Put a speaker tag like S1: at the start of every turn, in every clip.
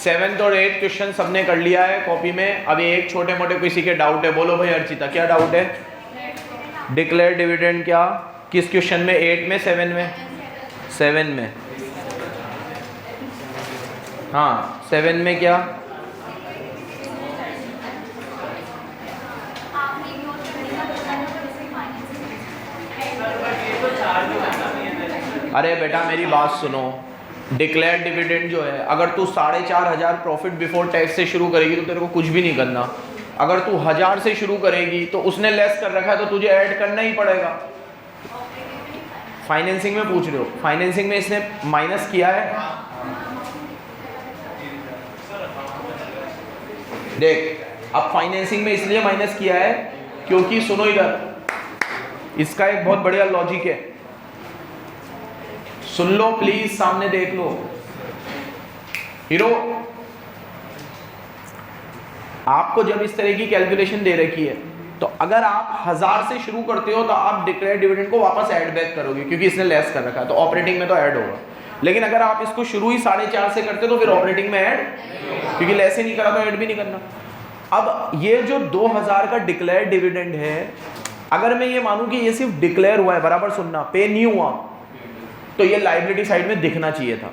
S1: 7th और 8th question सबने कर लिया है कॉपी में। अभी एक छोटे मोटे किसी के डाउट है, बोलो भाई अर्चिता क्या डाउट है? डिक्लेयर डिविडेंड क्या किस क्वेश्चन में? 8 में 7 में? 7 में। हाँ 7 में क्या? अरे बेटा मेरी बात सुनो, डिक्लेयर डिविडेंड जो है, अगर तू 4,500 प्रॉफिट बिफोर टैक्स से शुरू करेगी तो तेरे को कुछ भी नहीं करना। अगर तू 1000 से शुरू करेगी तो उसने लेस कर रखा है तो तुझे ऐड करना ही पड़ेगा। फाइनेंसिंग में पूछ रहे हो, फाइनेंसिंग में इसने माइनस किया है। देख अब फाइनेंसिंग में इसलिए माइनस किया है क्योंकि सुनो इधर, इसका एक बहुत बढ़िया लॉजिक है, सुन लो प्लीज, सामने देख लो। हीरो आपको जब इस तरह की कैलकुलेशन दे रखी है तो अगर आप 1000 से शुरू करते हो तो आप डिक्लेयर डिविडेंड को वापस ऐड बैक करोगे क्योंकि इसने लेस कर रखा है, तो ऑपरेटिंग में तो ऐड होगा। लेकिन अगर आप इसको शुरू ही 4.5 से करते तो फिर ऑपरेटिंग में ऐड, क्योंकि लेस ही नहीं करा तो ऐड भी नहीं करना। अब ये जो 2000 का डिक्लेयर डिविडेंड है, अगर मैं ये मानूं कि ये सिर्फ डिक्लेयर हुआ है, बराबर सुनना, पे नहीं हुआ, तो ये लायबिलिटी साइड में दिखना चाहिए था,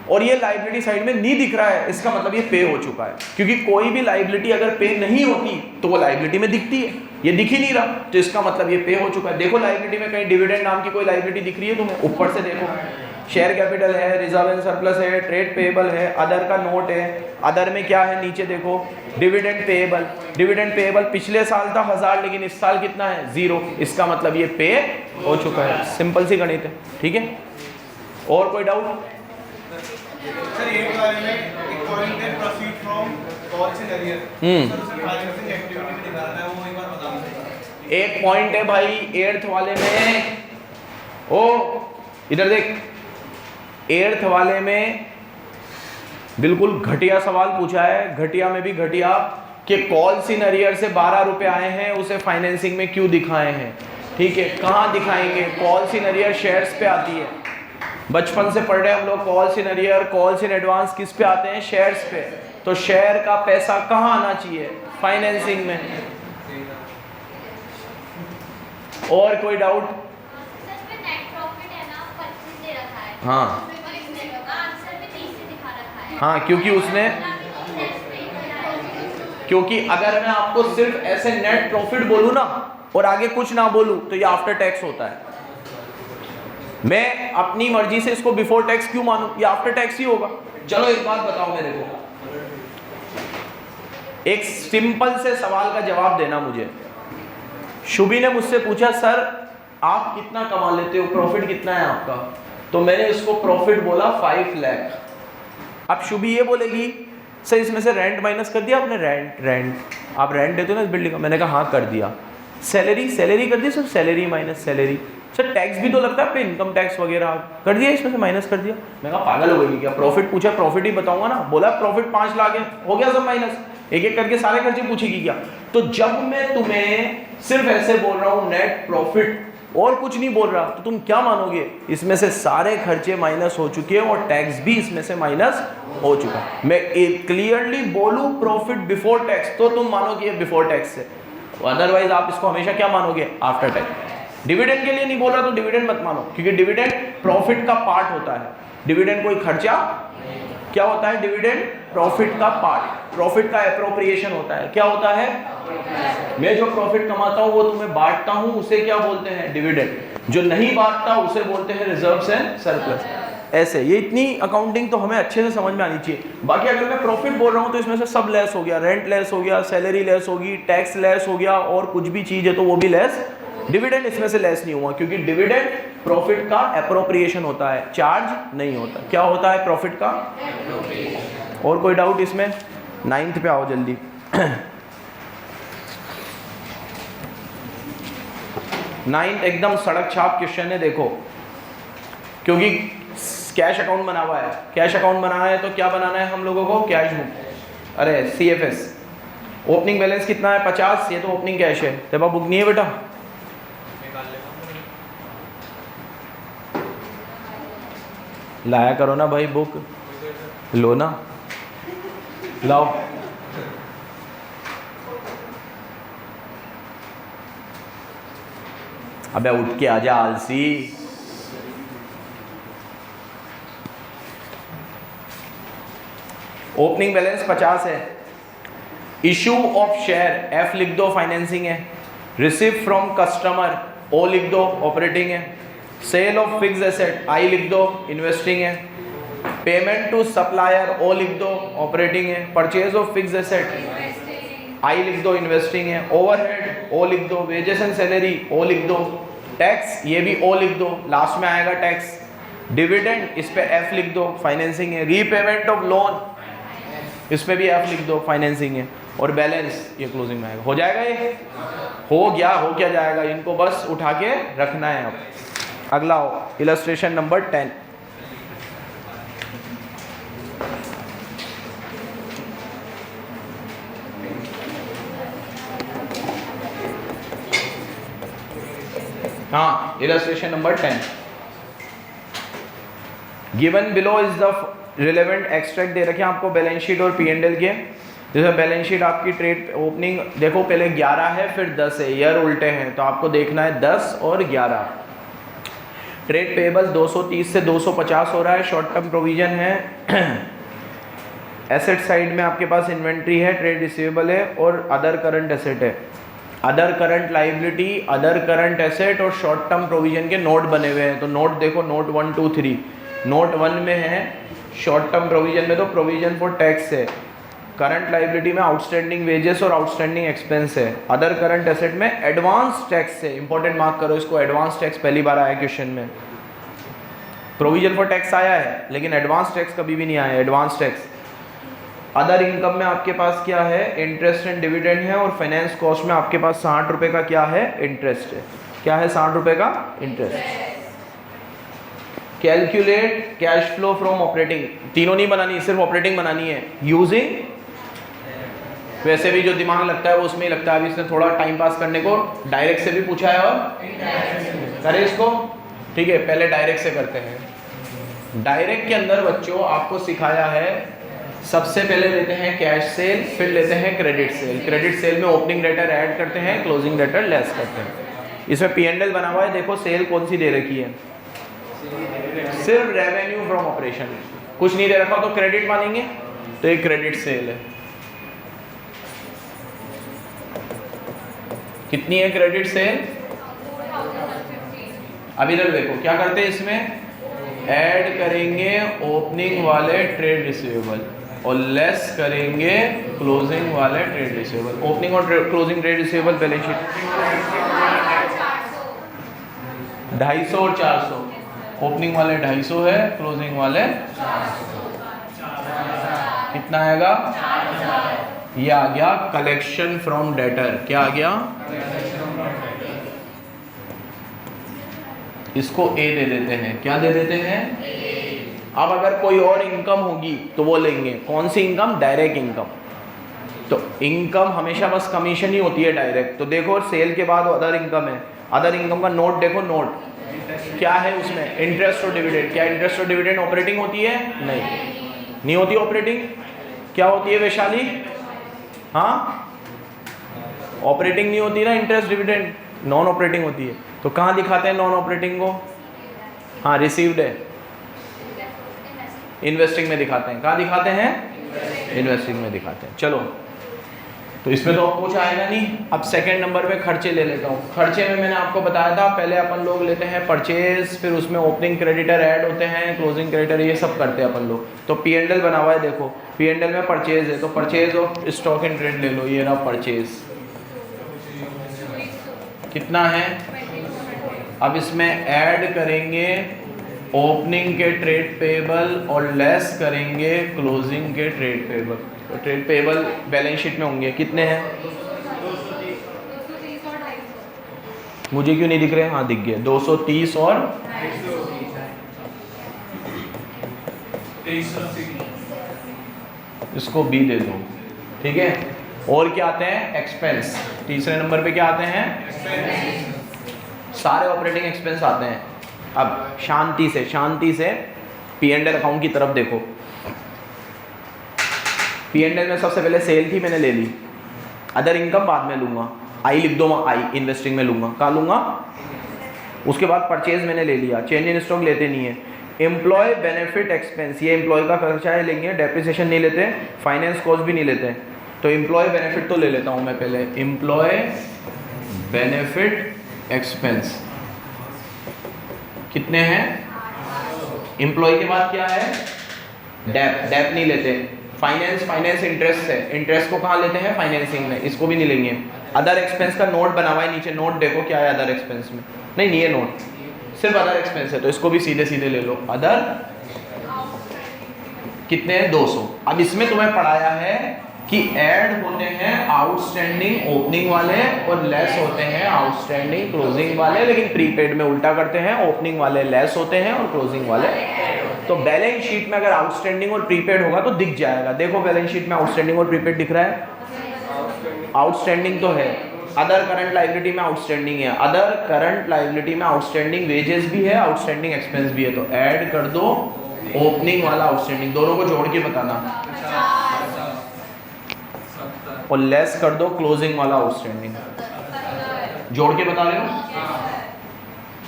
S1: और ये लायबिलिटी साइड में नहीं दिख रहा है, इसका मतलब ये पे हो चुका है। क्योंकि कोई भी लायबिलिटी अगर पे नहीं होती तो वो लायबिलिटी में दिखती है, ये दिख ही नहीं रहा तो इसका मतलब ये पे हो चुका है। देखो लायबिलिटी में कहीं डिविडेंड नाम की कोई लायबिलिटी दिख रही है तुम्हें? ऊपर से देखो, शेयर कैपिटल है, रिजर्व एंड सरप्लस है, ट्रेड पेएबल है, अदर का नोट है, अदर में क्या है नीचे देखो, डिविडेंड पेएबल। डिविडेंड पेएबल पिछले साल था 1000 लेकिन इस साल कितना है? 0, इसका मतलब ये पे हो चुका है। सिंपल सी गणित है, ठीक है। और कोई डाउट?
S2: सर ये बारे में एक पॉइंट है प्रोसीड फ्रॉम कॉल से एरियर, सर उसे फाइनेंसिंग एक्टिविटी में दिखाना है, वो एक बार बता दो।
S1: एक पॉइंट है भाई 8th वाले में, ओ इधर देख, 8th वाले में बिल्कुल घटिया सवाल पूछा है, घटिया में भी घटिया, कि कॉल्स इन अरियर से 12 रुपए आए हैं, उसे फाइनेंसिंग में क्यों दिखाए हैं? ठीक है, कहाँ दिखाएंगे? कॉल्स इन अरियर शेयर्स पे आती है, बचपन से पढ़ रहे हम लोग, calls in arrear, calls in advance किस पे आते हैं? शेयर्स पे। तो शेयर का पैसा कहाँ आना चाहिए? फाइनेंसिंग में। और कोई डाउट? हाँ हाँ, क्योंकि उसने, क्योंकि अगर मैं आपको सिर्फ ऐसे नेट प्रॉफिट बोलूं ना और आगे कुछ ना बोलूं तो ये आफ्टर टैक्स होता है। मैं अपनी मर्जी से इसको बिफोर टैक्स क्यों मानूं? ये आफ्टर टैक्स ही होगा। चलो एक बात बताओ मेरे को, एक सिंपल से सवाल का जवाब देना मुझे। शुभी ने मुझसे पूछा सर आप कितना कमा लेते हो, प्रॉफिट कितना है आपका? तो मैंने इसको प्रॉफिट बोला 5 लाख। अब शुभी ये बोलेगी सर इसमें से रेंट माइनस कर दिया आपने? रेंट आप रेंट देते हो ना इस बिल्डिंग का? मैंने कहा हाँ कर दिया। सैलरी कर दी sir? Salary minus salary. Sir tax भी तो लगता है पे, इनकम टैक्स वगैरह कर दिया, इसमें से माइनस कर दिया। मैं कहा पागल हो गई क्या? प्रॉफिट पूछा, प्रॉफिट ही बताऊंगा ना। बोला प्रॉफिट 5 लाख है, हो गया सब माइनस, एक एक करके सारे खर्चे पूछेगी क्या? तो जब मैं तुम्हें सिर्फ ऐसे बोल रहा हूँ नेट प्रॉफिट और कुछ नहीं बोल रहा, तो तुम क्या मानोगे? इसमें से सारे खर्चे माइनस हो चुके हैं और टैक्स भी इसमें से माइनस हो चुका है। मैं क्लियरली बोलूं प्रॉफिट बिफोर टैक्स तो तुम मानोगे ये बिफोर टैक्स है, अदरवाइज आप इसको हमेशा क्या मानोगे? After tax. डिविडेंड के लिए नहीं बोल रहा तो डिविडेंड मत मानो, क्योंकि डिविडेंड प्रॉफिट का पार्ट होता है। डिविडेंड कोई खर्चा क्या होता है? डिविडेंड प्रॉफिट का पार्ट, प्रॉफिट का एप्रोप्रिएशन होता है। क्या होता है? मैं जो प्रॉफिट कमाता हूं वो तुम्हें बांटता हूं, उसे क्या बोलते हैं? डिविडेंड। जो नहीं बांटता उसे बोलते हैं रिजर्व्स एंड सरप्लस। ऐसे ये इतनी अकाउंटिंग तो हमें अच्छे से समझ में आनी चाहिए। बाकी अगर मैं प्रॉफिट बोल रहा हूं तो इसमें से सब लेस हो गया, रेंट लेस हो गया, सैलरी लेस होगी, टैक्स लेस हो गया, और कुछ भी चीज है तो वो भी लेस। डिविडेंड इसमें से लेस नहीं हुआ, क्योंकि डिविडेंड प्रॉफिट का एप्रोप्रिएशन होता है, चार्ज नहीं होता। क्या होता है? प्रॉफिट का। और कोई डाउट इसमें? 9th पे आओ जल्दी। 9th एकदम सड़क छाप क्वेश्चन है, देखो, क्योंकि कैश अकाउंट बना हुआ है। कैश अकाउंट बनाना है तो क्या बनाना है हम लोगों को? Cash book. अरे CFS। ओपनिंग बैलेंस कितना है? 50। ये तो ओपनिंग कैश है, तेरे पास बुक नहीं है बेटा? लाया करो ना भाई बुक, लो ना। लाओ। अबे उठ के आजा आलसी। ओपनिंग बैलेंस 50 है। इशू ऑफ शेयर एफ लिख दो, फाइनेंसिंग है। रिसीव फ्रॉम कस्टमर ओ लिख दो, ऑपरेटिंग है। सेल ऑफ फिक्स एसेट आई लिख दो, इन्वेस्टिंग है। पेमेंट टू सप्लायर ओ लिख दो, ऑपरेटिंग है। परचेज ऑफ फिक्स एसेट आई लिख दो, इन्वेस्टिंग है। ओवरहेड ओ लिख दो। वेजेस एंड सैलरी ओ लिख दो। टैक्स ये भी ओ लिख दो, लास्ट में आएगा टैक्स। डिविडेंड इस पे एफ लिख दो, फाइनेंसिंग है। रीपेमेंट ऑफ लोन इस पे भी एफ लिख दो, फाइनेंसिंग है। और बैलेंस ये क्लोजिंग में आएगा। हो जाएगा, ये हो गया। हो क्या जाएगा, इनको बस उठा के रखना है। अब अगला इलस्ट्रेशन नंबर 10। हाँ, illustration number 10। Given below is the relevant extract दे रखे हैं आपको बैलेंस शीट और पी एंड एल के। जैसे बैलेंस शीट आपकी ट्रेड ओपनिंग देखो, पहले 11 है फिर 10 है, ईयर उल्टे हैं, तो आपको देखना है 10 और 11। ट्रेड पेबल 230 से 250 हो रहा है, शॉर्ट टर्म प्रोविजन है। एसेट साइड में आपके पास इन्वेंट्री है, ट्रेड रिसीवेबल है और अदर करंट एसेट है। Other current liability, other current asset और शॉर्ट टर्म प्रोविजन के नोट बने हुए हैं। तो नोट देखो, नोट 1 2 3। नोट 1 में है शॉर्ट टर्म प्रोविजन में तो प्रोविजन फॉर टैक्स है। करंट लाइबिलिटी में आउटस्टैंडिंग वेजेस और आउटस्टैंडिंग एक्सपेंस है। अदर करंट एसेट में एडवांस टैक्स है। इंपॉर्टेंट मार्क करो इसको, एडवांस टैक्स पहली बार आया क्वेश्चन में। प्रोविजन फॉर टैक्स आया है लेकिन एडवांस टैक्स कभी भी नहीं आया, एडवांस टैक्स। अदर इनकम में आपके पास क्या है, इंटरेस्ट एंड डिविडेंड है। और फाइनेंस कॉस्ट में आपके पास 60 रुपये का क्या है, इंटरेस्ट है। क्या है, 60 रुपये का interest. Calculate cash flow from operating, तीनों नहीं बनानी, सिर्फ ऑपरेटिंग बनानी है। यूजिंग, वैसे भी जो दिमाग लगता है वो उसमें ही लगता है। अभी इसने थोड़ा टाइम पास करने को डायरेक्ट से भी पूछा है और करें इसको, ठीक है। पहले डायरेक्ट से करते हैं। डायरेक्ट के अंदर बच्चों आपको सिखाया है, सबसे पहले लेते हैं कैश सेल, फिर लेते हैं क्रेडिट सेल। क्रेडिट सेल में ओपनिंग डेटर ऐड करते हैं, क्लोजिंग डेटर लेस करते हैं। इसमें पी एंड एल बना हुआ है, देखो सेल कौन सी दे रखी है, सिर्फ रेवेन्यू फ्रॉम ऑपरेशन, कुछ नहीं दे रखा तो क्रेडिट मानेंगे, तो ये क्रेडिट सेल है। कितनी है क्रेडिट सेल, अब इधर देखो क्या करते हैं, इसमें ऐड करेंगे ओपनिंग वाले ट्रेड रिसीवेबल और लेस करेंगे क्लोजिंग वाले ट्रेड रिसीवेबल। ओपनिंग और closing trade receivable balance sheet 250 और 400। ओपनिंग वाले 250 है, क्लोजिंग वाले कितना आएगा, ये आ गया कलेक्शन फ्रॉम डेटर। क्या आ गया, इसको ए दे देते हैं। क्या दे देते हैं, अब अगर कोई और इनकम होगी तो वो लेंगे। कौन सी इनकम, डायरेक्ट इनकम। तो इनकम हमेशा बस कमीशन ही होती है डायरेक्ट। तो देखो सेल के बाद अदर इनकम है, अदर इनकम का नोट देखो, नोट क्या है उसमें, इंटरेस्ट और डिविडेंड। क्या इंटरेस्ट और डिविडेंड ऑपरेटिंग होती है, नहीं होती ऑपरेटिंग। क्या होती है वैशाली, हाँ ऑपरेटिंग नहीं होती ना, इंटरेस्ट डिविडेंड नॉन ऑपरेटिंग होती है। तो कहाँ दिखाते हैं नॉन ऑपरेटिंग को, हाँ रिसीव्ड है, इन्वेस्टिंग में दिखाते हैं। कहाँ दिखाते हैं, इन्वेस्टिंग में दिखाते हैं। चलो तो इसमें तो कुछ आएगा नहीं। अब सेकंड नंबर पे खर्चे ले लेता हूँ। खर्चे में मैंने आपको बताया था, पहले अपन लोग लेते हैं परचेज, फिर उसमें ओपनिंग क्रेडिटर ऐड होते हैं, क्लोजिंग क्रेडिटर, ये सब करते हैं अपन लोग। तो पी एंड एल बना हुआ है, देखो पी एंड एल में परचेज है, तो purchase of stock in trade ले लो, ये रहा परचेज, कितना है। अब इसमें ऐड करेंगे ओपनिंग के ट्रेड पेबल और लेस करेंगे क्लोजिंग के ट्रेड पेबल। तो ट्रेड पेबल बैलेंस शीट में होंगे, कितने हैं, मुझे क्यों नहीं दिख रहे, हाँ दिख गए, 230 और
S2: 2380।
S1: इसको बी दे दो, ठीक है। और क्या आते हैं, एक्सपेंस। तीसरे नंबर पे क्या आते हैं, सारे ऑपरेटिंग एक्सपेंस आते हैं। अब शांति से पी एंड एल अकाउंट की तरफ देखो। P&L में सबसे पहले सेल थी, मैंने ले ली। अदर इनकम बाद में लूँगा, आई लिख दो, आई इन्वेस्टिंग में लूँगा, कहाँ लूँगा? उसके बाद परचेज मैंने ले लिया, चेंज इन स्टॉक लेते नहीं है। एम्प्लॉय बेनिफिट एक्सपेंस, ये एम्प्लॉय का खर्चा है, लेंगे, डेप्रिसिएशन नहीं लेते, फाइनेंस कॉस्ट भी नहीं लेते, तो एम्प्लॉय बेनिफिट तो ले लेता हूँ मैं पहले। एम्प्लॉय बेनिफिट एक्सपेंस कितने हैं? एम्प्लॉय के बाद क्या है? डेप, डेप नहीं लेते। फाइनेंस इंटरेस्ट है, इंटरेस्ट को कहाँ लेते हैं? फाइनेंसिंग में, इसको भी नहीं लेंगे। अदर एक्सपेंस का नोट बना हुआ है नीचे, नोट देखो क्या है अदर एक्सपेंस में, नहीं ये नोट सिर्फ अदर एक्सपेंस है, तो इसको भी सीधे सीधे ले लो। अदर कितने हैं? 200। अब इसमें तुम्हें पढ़ाया है कि ऐड होते हैं आउटस्टैंडिंग ओपनिंग वाले और लेस होते हैं आउटस्टैंडिंग क्लोजिंग वाले, लेकिन प्रीपेड में उल्टा करते हैं, ओपनिंग वाले लेस होते हैं और क्लोजिंग वाले। तो बैलेंस शीट में अगर आउटस्टैंडिंग और प्रीपेड होगा तो दिख जाएगा। देखो बैलेंस शीट में आउटस्टैंडिंग और प्रीपेड दिख रहा है, आउटस्टैंडिंग तो है। अदर करंट लायबिलिटी में आउटस्टैंडिंग है, अदर करंट लायबिलिटी में आउटस्टैंडिंग वेजेस भी है, आउटस्टैंडिंग एक्सपेंस भी है, तो ऐड कर दो ओपनिंग वाला आउटस्टैंडिंग, दोनों को जोड़ के बताना, और लेस कर दो क्लोजिंग वाला आउटस्टैंडिंग, जोड़ के बता रहे हो।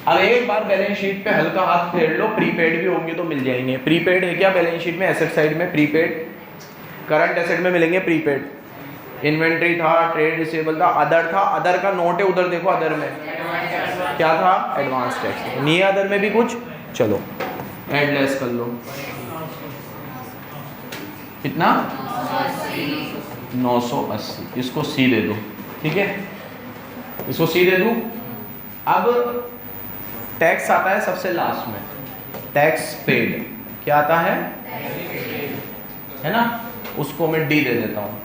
S1: अब एक बार बैलेंस शीट पे हल्का हाथ फेर लो, प्रीपेड भी होंगे तो मिल जाएंगे। प्रीपेड है क्या बैलेंस शीट में? एसेट साइड में प्रीपेड, करंट एसेट में मिलेंगे प्रीपेड। इन्वेंट्री था, ट्रेड रिसीवेबल था, अदर था, अदर का नोट है उधर देखो, अदर में क्या था? Advance tax. नहीं है अदर में भी कुछ, चलो ऐड लेस कर लो, कितना? 980, इसको सी दे दो, ठीक है, इसको सी दे दूं। अब टैक्स आता है सबसे लास्ट में, टैक्स पेड क्या आता है ना, उसको मैं डी दे देता हूँ,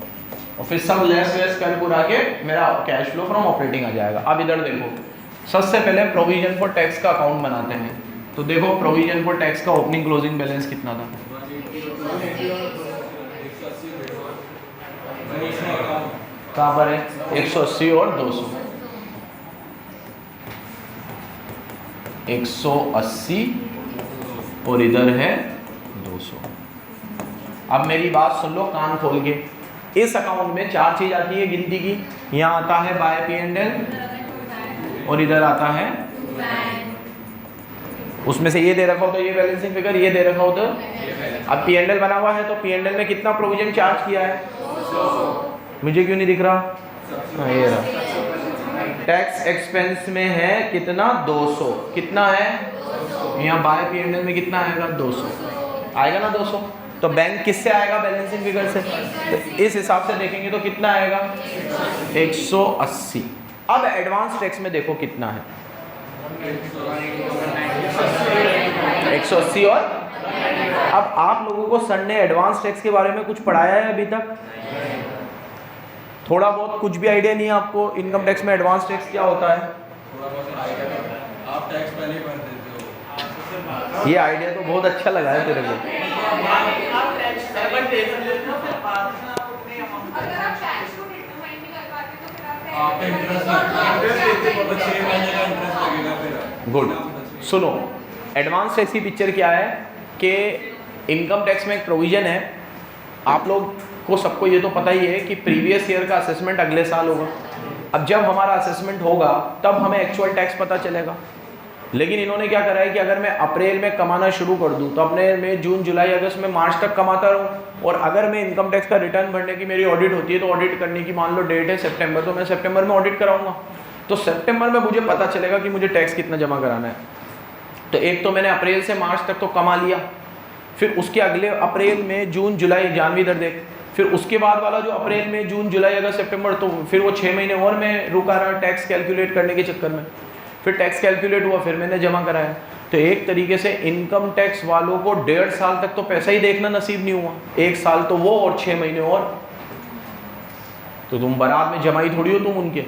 S1: और फिर सब लेस वेस कर पूरा के मेरा कैश फ्लो फ्रॉम ऑपरेटिंग आ जाएगा। अब इधर देखो, सबसे पहले प्रोविजन फॉर टैक्स का अकाउंट बनाते हैं। तो देखो प्रोविजन फॉर टैक्स का ओपनिंग क्लोजिंग बैलेंस कितना था? कहाँ पर है? 180 और 200, 180 और इधर है 200। अब मेरी बात सुन लो कान खोल के, इस अकाउंट में 4 चीज आती है गिनती की। यहाँ आता है बाय P&L और इधर आता है, उसमें से ये दे रखा हो तो ये बैलेंसिंग फिगर, ये दे रखा हो तो। अब P&L बना हुआ है तो P&L में कितना प्रोविजन चार्ज किया है? मुझे क्यों नहीं दिख रहा? हाँ ये रहा। टैक्स एक्सपेंस में है कितना? 200। कितना है? यहाँ बाय P&L में कितना आएगा? 200 आएगा ना, 200। तो बैंक किससे आएगा? बैलेंसिंग फिगर से। तो इस हिसाब से देखेंगे तो कितना आएगा? 180। अब एडवांस टैक्स में देखो कितना है, 180। और अब आप लोगों को सर ने एडवांस टैक्स के बारे में कुछ पढ़ाया है अभी तक? थोड़ा बहुत कुछ भी आइडिया नहीं है आपको इनकम टैक्स में एडवांस टैक्स क्या होता है?
S2: आप टैक्स पहले भर देते हो।
S1: ये आइडिया तो बहुत अच्छा लगा है तेरे को। गुड। सुनो, एडवांस टैक्स की पिक्चर क्या है कि इनकम टैक्स में एक प्रोविजन है, आप लोग को सबको ये तो पता ही है कि प्रीवियस ईयर का असेसमेंट अगले साल होगा। अब जब हमारा असेसमेंट होगा तब हमें एक्चुअल टैक्स पता चलेगा। लेकिन इन्होंने क्या करा है कि अगर मैं अप्रैल में कमाना शुरू कर दूं तो अपने में जून जुलाई अगस्त में मार्च तक कमाता रहूं, और अगर मैं इनकम टैक्स का रिटर्न भरने की मेरी ऑडिट होती है तो ऑडिट करने की मान लो डेट है सितंबर, तो मैं सितंबर में ऑडिट कराऊंगा, तो सितंबर में मुझे पता चलेगा कि मुझे टैक्स कितना जमा कराना है। तो एक तो मैंने अप्रैल से मार्च तक तो कमा लिया, फिर उसके अगले अप्रैल में जून जुलाई जानवी इधर देख, फिर उसके बाद वाला जो अप्रैल में जून जुलाई अगस्त सितंबर, तो फिर वो 6 महीने और मैं रुका रहा टैक्स कैलकुलेट करने के चक्कर में। फिर टैक्स कैलकुलेट हुआ, फिर मैंने जमा कराया। तो एक तरीके से इनकम टैक्स वालों को 1.5 साल तक तो पैसा ही देखना नसीब नहीं हुआ, 1 साल तो वो और 6 महीने और। तो तुम बारात में जमाई थोड़ी हो तुम उनके,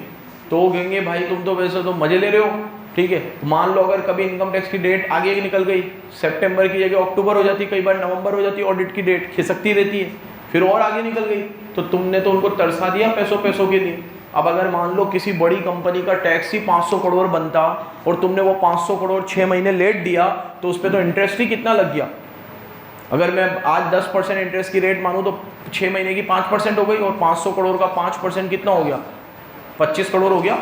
S1: तो वो कहेंगे भाई तुम तो वैसे तो मजे ले रहे हो, ठीक है। मान लो अगर कभी इनकम टैक्स की डेट आगे ही निकल गई, सितंबर की जगह अक्टूबर हो जाती, कई बार नवंबर हो जाती, ऑडिट की डेट खिसकती रहती है, फिर और आगे निकल गई, तो तुमने तो उनको तरसा दिया पैसों के लिए। अब अगर मान लो किसी बड़ी कंपनी का टैक्स ही 500 करोड़ बनता और तुमने वो 500 करोड़ 6 महीने लेट दिया, तो उस पर तो इंटरेस्ट ही कितना लग गया। अगर मैं आज 10% इंटरेस्ट की रेट मानूँ तो 6 महीने की 5% हो गई, और 500 करोड़ का 5% कितना हो गया, 25 करोड़ हो गया।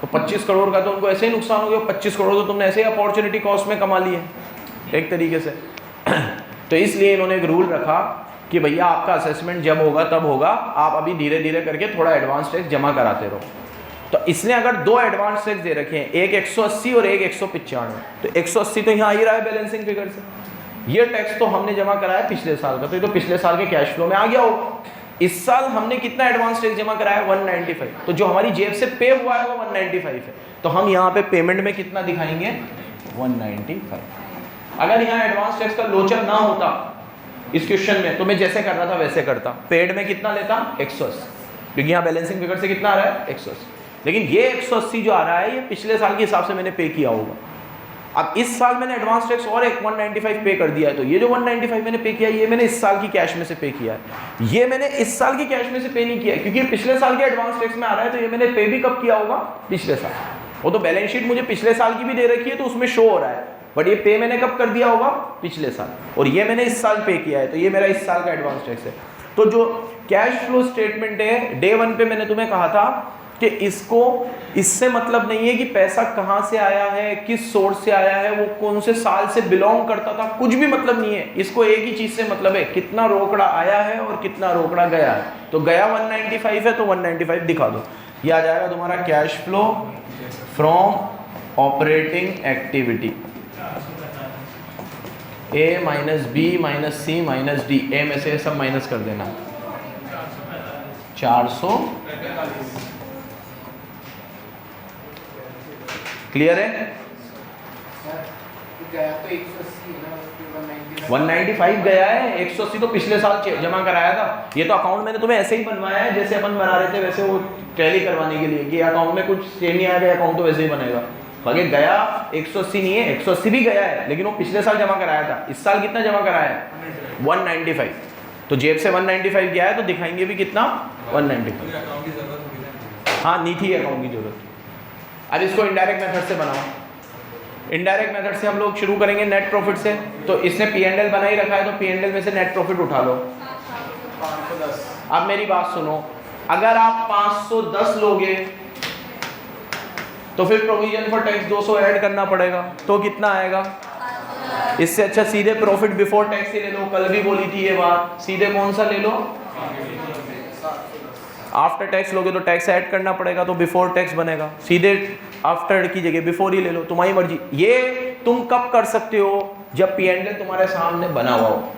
S1: तो 25 करोड़ का तो उनको ऐसे ही नुकसान हो गया, 25 करोड़ तो तुमने ऐसे ही अपॉर्चुनिटी कॉस्ट में कमा ली है एक तरीके से। तो इसलिए इन्होंने एक रूल रखा कि भैया आपका असेसमेंट जब होगा तब होगा, आप अभी धीरे धीरे करके थोड़ा एडवांस टैक्स जमा कराते रहो। तो इसने अगर 2 एडवांस टैक्स दे रखे हैं, एक 180 और एक 195, तो 180 तो यहाँ आ ही रहा है बैलेंसिंग फिगर से, ये टैक्स तो हमने जमा कराया पिछले साल का, तो ये तो पिछले साल के कैश फ्लो में आ गया होगा। इस साल हमने कितना एडवांस टैक्स जमा कराया, 195, तो जो हमारी जेब से पे हुआ है वो 195 है, तो हम यहाँ पे पेमेंट में कितना दिखाएंगे, 195। अगर यहाँ एडवांस टैक्स का लोचर ना होता इस क्वेश्चन में, तो मैं जैसे कर रहा था वैसे करता, पेड में कितना लेता 180, क्योंकि यहाँ बैलेंसिंग फिगर से कितना आ रहा है 180, लेकिन ये 180 जो आ रहा है ये पिछले साल के हिसाब से मैंने पे किया होगा। अब इस साल मैंने एडवांस टैक्स और एक 195 पे कर दिया है, तो ये जो 195 मैंने पे किया ये मैंने इस साल की कैश में से पे किया है, ये मैंने इस साल की कैश में से पे नहीं किया है, क्योंकि पिछले साल के एडवांस टैक्स में आ रहा है, तो ये मैंने पे भी कब किया होगा, पिछले साल। वो तो बैलेंस शीट मुझे पिछले साल की भी दे रखी है तो उसमें शो हो रहा है, बट ये पे मैंने कब कर दिया होगा, पिछले साल, और ये मैंने इस साल पे किया है, तो ये मेरा इस साल का एडवांस टैक्स है। तो जो कैश फ्लो स्टेटमेंट है, डे 1 पे मैंने तुम्हें कहा था कि इसको, इससे मतलब नहीं है कि पैसा कहाँ से आया है, किस सोर्स से आया है, वो कौन से साल से बिलोंग करता था, कुछ भी मतलब नहीं है। इसको एक ही चीज से मतलब है, कितना रोकड़ा आया है और कितना रोकड़ा गया है। तो गया 195 है तो 195 दिखा दो, ये आ जाएगा तुम्हारा cash flow from operating activity, A minus B minus C minus D, A में से सब माइनस कर देना, 400। क्लियर है?
S3: गया तो
S1: 195 गया है, 180 तो पिछले साल जमा कराया था। ये तो अकाउंट मैंने तुम्हें ऐसे ही बनवाया है जैसे अपन बना रहे थे वैसे, वो टैली करवाने के लिए कि अकाउंट में कुछ चेंज नहीं आएगा, अकाउंट तो वैसे ही बनेगा। बाकी गया 180 नहीं है, 180 भी गया है, लेकिन वो पिछले साल जमा कराया था। इस साल कितना जमा कराया है, 195, तो जेब से 195 गया है तो दिखाएंगे भी कितना, 195। हाँ, नहीं थी अकाउंट की जरूरत। अब इसको इनडायरेक्ट मेथड से बनाओ। इनडायरेक्ट मेथड से हम लोग शुरू करेंगे नेट प्रॉफिट से। तो इसने P&L बना ही रखा है, तो P&L में से नेट प्रॉफिट उठा लो।
S2: 510।
S1: अब मेरी बात सुनो, अगर आप 510 लोगे तो फिर प्रोविजन फॉर टैक्स 200 ऐड करना पड़ेगा, तो कितना आएगा। इससे अच्छा सीधे प्रॉफिट बिफोर टैक्स ही ले लो, कल भी बोली थी ये बात। सीधे कौन सा ले लो, आफ्टर टैक्स लोगे तो टैक्स ऐड करना पड़ेगा, तो बिफोर टैक्स बनेगा। सीधे आफ्टर की जगह बिफोर ही ले लो, तुम्हारी मर्जी। ये तुम कब कर सकते हो, जब P&L तुम्हारे सामने बना हुआ हो।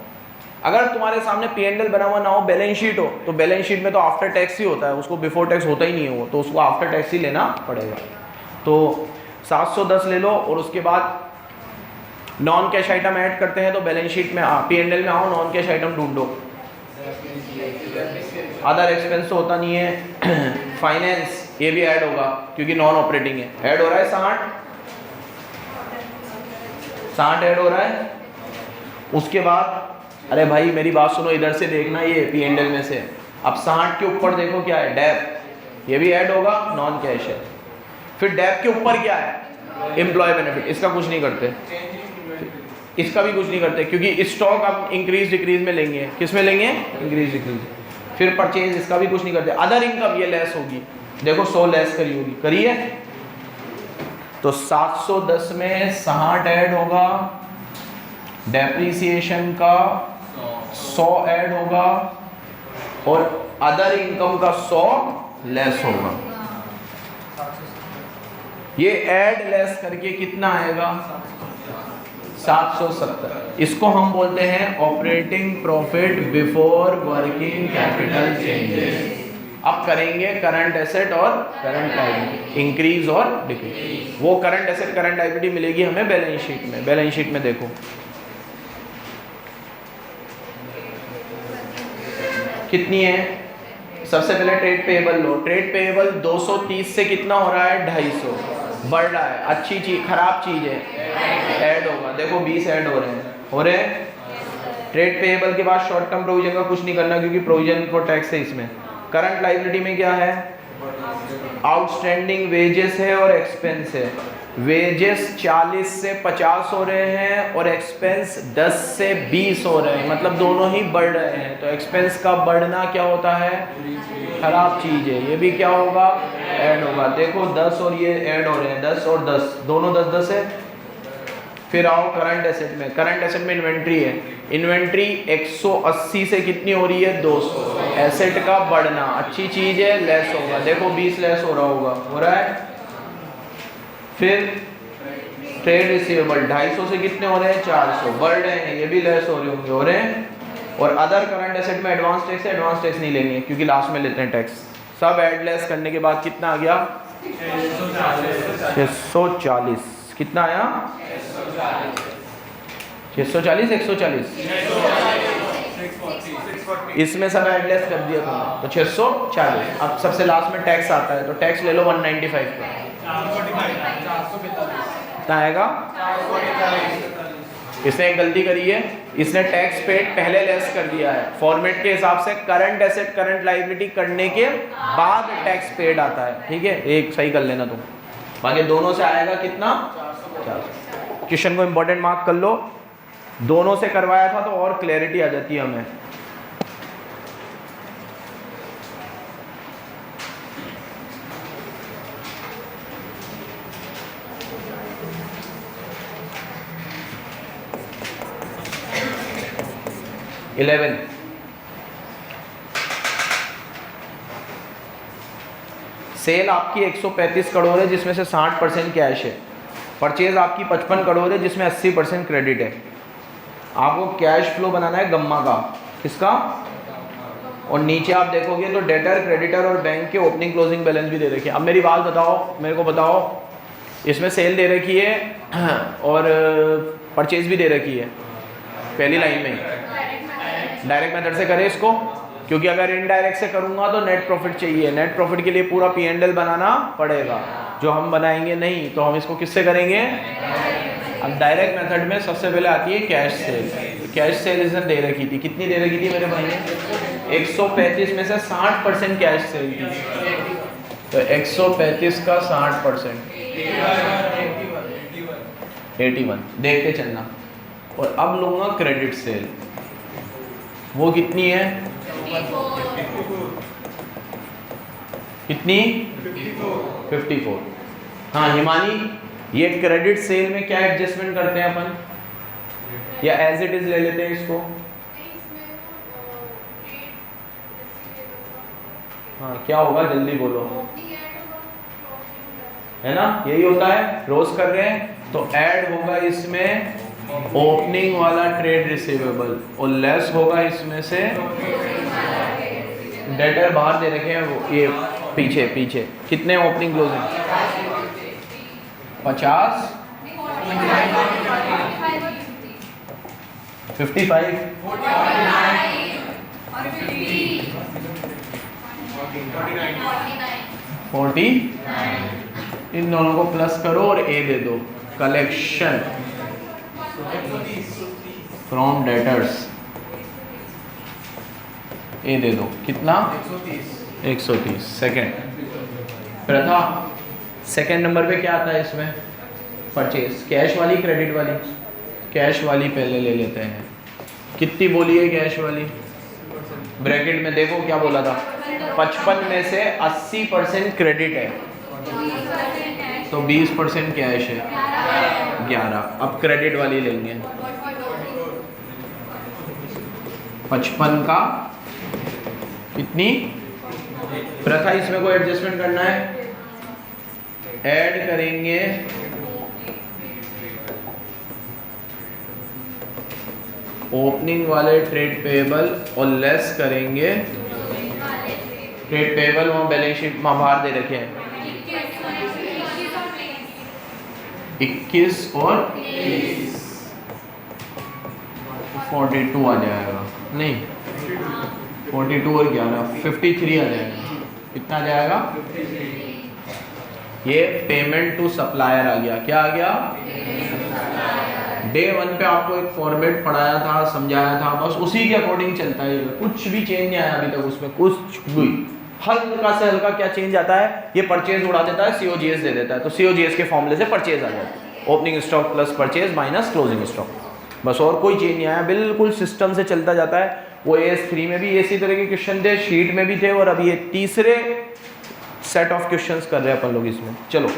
S1: अगर तुम्हारे सामने P&L बना हुआ ना हो, बैलेंस शीट हो, तो बैलेंस शीट में तो आफ्टर टैक्स ही होता है, उसको बिफोर टैक्स होता ही नहीं है वो, तो उसको आफ्टर टैक्स ही लेना पड़ेगा। तो 710 ले लो, और उसके बाद नॉन कैश आइटम ऐड करते हैं, तो बैलेंस शीट में P&L में आओ, नॉन कैश आइटम ढूंढो। अदर एक्सपेंस तो होता नहीं है, फाइनेंस ये भी ऐड होगा क्योंकि नॉन ऑपरेटिंग है। ऐड हो रहा है 60 ऐड हो रहा है। उसके बाद अरे भाई मेरी बात सुनो, इधर से देखना, ये P&L में से अब 60 के ऊपर देखो क्या है, डेप, ये भी ऐड होगा, नॉन कैश है। फिर डेप के ऊपर क्या है, एम्प्लॉय बेनिफिट, इसका कुछ नहीं करते, इसका भी कुछ नहीं करते, क्योंकि स्टॉक अब इंक्रीज डिक्रीज में लेंगे। किस में लेंगे, इंक्रीज डिक्रीज। फिर परचेज, इसका भी कुछ नहीं करते। अदर इनकम ये लेस होगी, देखो 100 लेस करी होगी, करिए। तो 710 में 60 ऐड होगा, डेप्रीसिएशन का 100 ऐड होगा, और अदर इनकम का 100 लेस होगा। ये ऐड लेस करके कितना आएगा, 770। इसको हम बोलते हैं operating profit before working capital changes. अब करेंगे करंट एसेट और करंट लायबिलिटी, इंक्रीज और डिक्रीज। वो करंट एसेट करंट लायबिलिटी मिलेगी हमें बैलेंस शीट में। बैलेंस शीट में देखो कितनी है। सबसे पहले ट्रेड पेएबल लो। ट्रेड पेएबल 230 से कितना हो रहा है, 250 बढ़ रहा है। अच्छी चीज, खराब चीज है, ऐड होगा। देखो 20 ऐड हो रहे हैं। ट्रेड पेएबल के बाद शॉर्ट टर्म प्रोविजन का कुछ नहीं करना, क्योंकि प्रोविजन फॉर टैक्स है इसमें। करंट लायबिलिटी में क्या है, आउटस्टैंडिंग वेजेस है और एक्सपेंस है। वेजेस 40 से 50 हो रहे हैं और एक्सपेंस 10 से 20 हो रहे हैं, मतलब दोनों ही बढ़ रहे हैं। तो एक्सपेंस का बढ़ना क्या होता है? खराब चीज़ है। ये भी क्या होगा? ऐड होगा। देखो 10 और ये ऐड हो रहे हैं, 10 और 10 दोनों 10-10 है। फिर आओ करंट एसेट में। करंट एसेट में इन्वेंट्री है। इन्वेंट्री 180 से कितनी हो रही है? 200। एसेट का बढ़ना अच्छी चीज़ है, लेस होगा। देखो 20 लेस हो रहा होगा, हो रहा है। फिर ट्रेड रिसीवेबल 250 से कितने हो रहे हैं? 400, बढ़ रहे हैं, ये भी लेस हो रहे होंगे, हो रहे हैं। और अदर करंट एसेट में एडवांस टैक्स है, एडवांस टैक्स नहीं लेंगे क्योंकि लास्ट में लेते हैं टैक्स। सब ऐड लेस करने के बाद कितना आ गया? 640। कितना आया? 640 140। इसमें सब ऐड लेस कर दिया तुमने तो 640। अब सबसे लास्ट में टैक्स आता है तो टैक्स ले लो 195 का। कितना आएगा? इसने एक गलती करी है, इसने टैक्स पेड पहले लेस कर दिया है। फॉर्मेट के हिसाब से करंट एसेट करंट लायबिलिटी करने के बाद टैक्स पेड आता है, ठीक है। एक सही कर लेना तुम, बाकी दोनों से आएगा कितना? 400। क्वेश्चन को इंपॉर्टेंट मार्क कर लो। दोनों से करवाया था तो और क्लैरिटी आ जाती है हमें। इलेवन, सेल आपकी 135 करोड़ है जिसमें से 60% कैश है। परचेज आपकी 55 करोड़ है जिसमें 80% क्रेडिट है। आपको कैश फ्लो बनाना है गम्मा का, किसका? और नीचे आप देखोगे तो डेटर, क्रेडिटर और बैंक के ओपनिंग क्लोजिंग बैलेंस भी दे रखे हैं। अब मेरी बात बताओ, मेरे को बताओ, इसमें सेल दे रखी है और परचेज भी दे रखी है पहली लाइन में। डायरेक्ट मेथड से करें इसको, क्योंकि अगर इनडायरेक्ट से करूंगा तो नेट प्रॉफिट चाहिए। नेट प्रॉफिट के लिए पूरा P&L बनाना पड़ेगा, जो हम बनाएंगे नहीं। तो हम इसको किससे करेंगे? अब डायरेक्ट मेथड में सबसे पहले आती है कैश सेल। कैश सेल इसने दे रखी थी, कितनी दे रखी थी मेरे भाई ने? 135 में से 60% कैश सेल थी। तो 135 का 60% 81, देखते चलना। और अब लूंगा क्रेडिट सेल, वो कितनी है? कितनी? 54। हाँ हिमानी, ये क्रेडिट सेल में क्या एडजस्टमेंट करते हैं अपन, या एज इट इज ले लेते हैं इसको? हाँ क्या होगा जल्दी बोलो, है ना? यही होता है, रोज कर रहे हैं तो ऐड होगा इसमें ओपनिंग वाला ट्रेड रिसीवेबल और लेस होगा इसमें से डेटर। बाहर दे रखे हैं वो, ये पीछे पीछे कितने ओपनिंग क्लोजिंग? 50 55 40। इन दोनों को प्लस करो और ए दे दो। कलेक्शन फ्रॉम डेटर्स, ए दे दो। कितना? 130। सेकेंड प्रथा, सेकेंड नंबर पे क्या आता है इसमें? परचेज। कैश वाली क्रेडिट वाली? कैश वाली पहले ले लेते हैं। कितनी बोली है कैश वाली? ब्रैकेट में देखो क्या बोला था, 55 में से 80% क्रेडिट है तो 20% कैश है, 11। अब क्रेडिट वाली लेंगे, 55 का कितनी? प्रथा इसमें कोई एडजस्टमेंट करना है, ऐड करेंगे ओपनिंग वाले ट्रेड पेएबल और लेस करेंगे ट्रेड पेएबल। वहाँ बैलेंस शीट में बाहर दे रखे हैं 21 और 42 आ जाएगा, नहीं 42 और 11 53 आ जाएगा। कितना आ जाएगा? ये पेमेंट टू सप्लायर आ गया। क्या आ गया? डे 1 पे आपको एक फॉर्मेट पढ़ाया था, समझाया था, बस उसी के अकॉर्डिंग चलता है, कुछ भी चेंज नहीं आया अभी तक उसमें, कुछ भी। हल्का से हल्का क्या चेंज आता है, ये परचेज उड़ा देता है, COGS दे देता है, तो COGS के फॉर्मूले से परचेज आ जाता है, opening stock plus purchase minus closing stock, बस और कोई चेंज नहीं आया, बिल्कुल सिस्टम से चलता जाता है। वो AS3 में भी इसी तरह के क्वेश्चन थे, शीट में भी थे, और अभी ये तीसरे सेट ऑफ क्वेश्चंस कर रहे हैं अपन लोग इसमें। चलो,